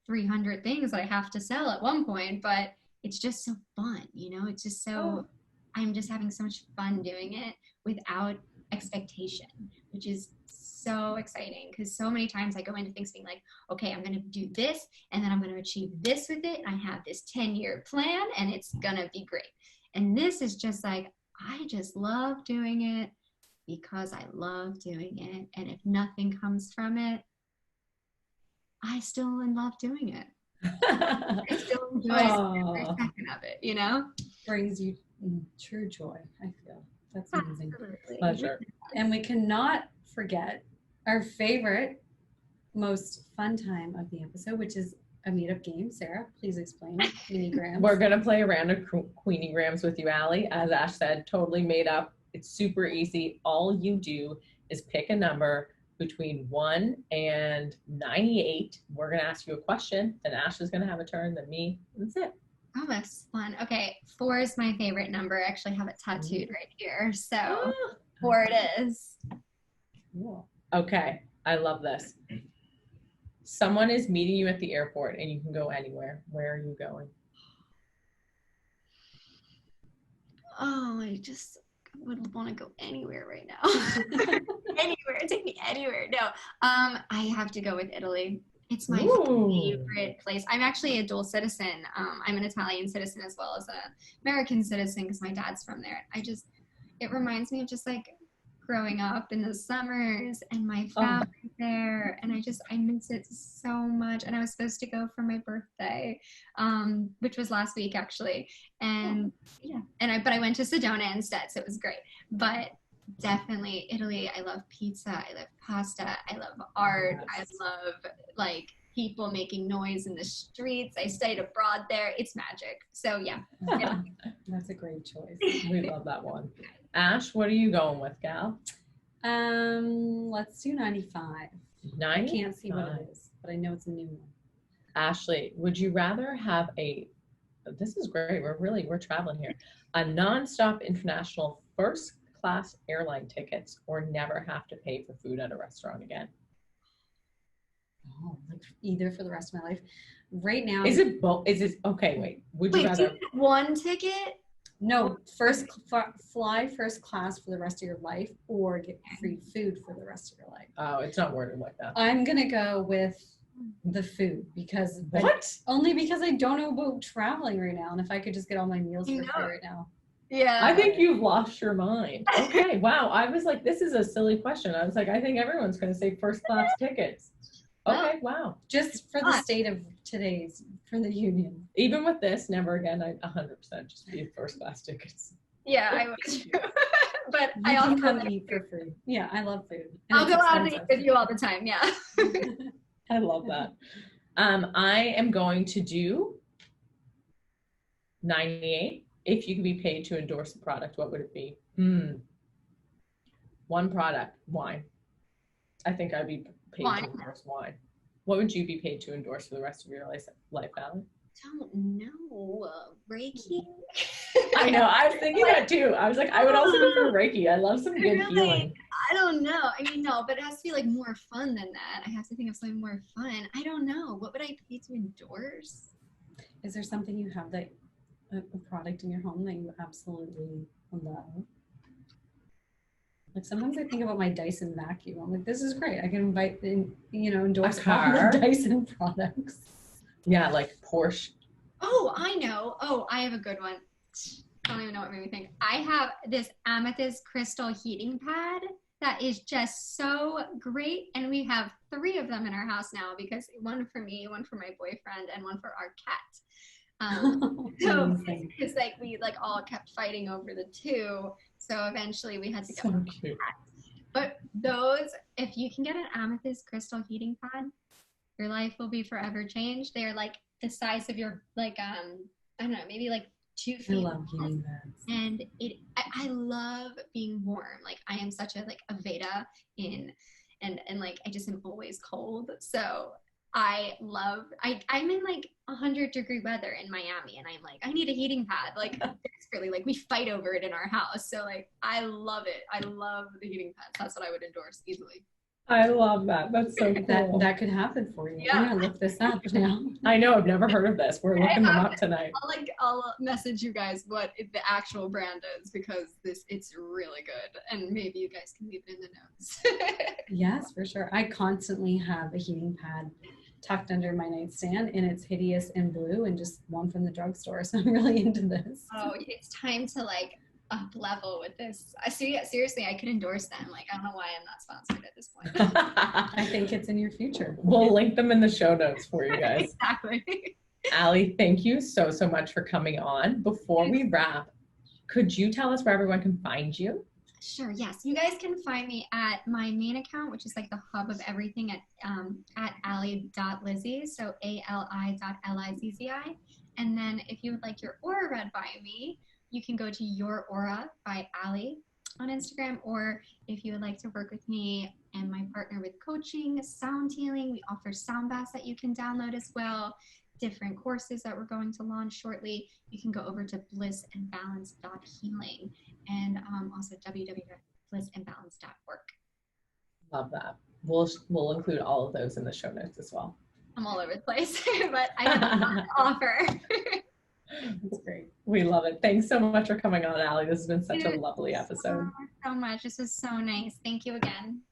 300 things that I have to sell at one point, but it's just so fun, it's just so, I'm just having so much fun doing it without expectation, which is so exciting, because so many times I go into things being like, okay, I'm going to do this and then I'm going to achieve this with it. I have this 10-year plan and it's going to be great. And this is just like, I just love doing it because I love doing it. And if nothing comes from it, I still love doing it. I still enjoy every second of it, Brings you true joy, I feel. That's amazing. Absolutely. Pleasure. And we cannot forget our favorite, most fun time of the episode, which is a meetup game. Sarah, please explain Queeniegrams. We're going to play a round of Queeniegrams with you, Ali. As Ash said, totally made up. It's super easy. All you do is pick a number between 1 and 98. We're going to ask you a question, then Ash is going to have a turn, then me. That's it. Oh, that's fun. Okay, 4 is my favorite number. I actually have it tattooed right here. So 4 it is. Cool. Okay, I love this. Someone is meeting you at the airport and you can go anywhere. Where are you going? Oh, I just would want to go anywhere right now. Anywhere, take me anywhere. No, I have to go with Italy. It's my favorite place. I'm actually a dual citizen. I'm an Italian citizen as well as an American citizen because my dad's from there. It reminds me of just like growing up in the summers and my family there, and I miss it so much. And I was supposed to go for my birthday, which was last week actually, and but I went to Sedona instead, so it was great. But definitely Italy. I love pizza, I love pasta, I love art, I love like people making noise in the streets. I studied abroad there. It's magic. So yeah. That's a great choice. We love that one. Ash, what are you going with, gal? Let's do 95. 95. I can't see what it is, but I know it's a new one. Ashley, would you rather have this is great, we're traveling here, a non-stop international first class airline tickets, or never have to pay for food at a restaurant again? Oh, like either for the rest of my life. Right now. Is it both? Is this okay? Wait, would you rather? Do you get one ticket? No, fly first class for the rest of your life, or get free food for the rest of your life. Oh, it's not worded like that. I'm gonna go with the food because only because I don't know about traveling right now, and if I could just get all my meals for free right now. Yeah. I think you've lost your mind. Okay, wow. I was like, this is a silly question. I was like, I think everyone's going to say first class tickets. Okay, wow. Just for the state of today's, for the union. Even with this, never again, I 100% just be first class tickets. Yeah, I would. But I also come eat for free. Yeah, I love food. And I'll go out and eat with you all the time. Yeah. I love that. I am going to do 98. If you could be paid to endorse a product, what would it be? One product, wine. I think I'd be paid to endorse wine. What would you be paid to endorse for the rest of your life, Allie? Don't know. Reiki? I know. I was thinking that too. I was like, I would also go for Reiki. I love some good healing. I don't know. I mean, no, but it has to be like more fun than that. I have to think of something more fun. I don't know. What would I pay to endorse? Is there something you have that a product in your home that you absolutely love? Like sometimes I think about my Dyson vacuum. I'm like, this is great. I can endorse all the Dyson products. Yeah, like Porsche. Oh, I know. Oh, I have a good one. I don't even know what made me think. I have this Amethyst crystal heating pad that is just so great. And we have 3 of them in our house now, because one for me, one for my boyfriend, and one for our cat. So it's like we all kept fighting over the 2. So eventually we had to get one. But those, if you can get an Amethyst crystal heating pad, your life will be forever changed. They're like the size of your I don't know, maybe like 2 feet. I love heating pads. And I love being warm. Like I am such a Veda and I just am always cold. So I'm in like 100-degree weather in Miami, and I'm like, I need a heating pad. Like, desperately, like we fight over it in our house. So like, I love it. I love the heating pads. That's what I would endorse easily. I love that. That's so cool. That could happen for you. Yeah. I'm gonna look this up now. I know, I've never heard of this. We're looking them up tonight. I'll message you guys what the actual brand is, because it's really good, and maybe you guys can leave it in the notes. Yes, for sure. I constantly have a heating pad tucked under my nightstand, and it's hideous and blue and just one from the drugstore. So I'm really into this. Oh, it's time to like up level with this. Seriously, I could endorse them. Like, I don't know why I'm not sponsored at this point. I think it's in your future. We'll link them in the show notes for you guys. Exactly. Ali, thank you so much for coming on. Before we wrap, could you tell us where everyone can find you? Sure, yes. You guys can find me at my main account, which is like the hub of everything, at ali.lizzi, so ali.lizzi. And then if you would like your aura read by me, you can go to Your Aura by Ali on Instagram, or if you would like to work with me and my partner with coaching, sound healing, we offer sound baths that you can download as well, different courses that we're going to launch shortly. You can go over to blissandbalance.healing, and also www.blissandbalance.org. Love that. We'll include all of those in the show notes as well. I'm all over the place, but I have a lot to offer. That's great. We love it. Thanks so much for coming on, Ali. This has been such a lovely episode. So much. This was so nice. Thank you again.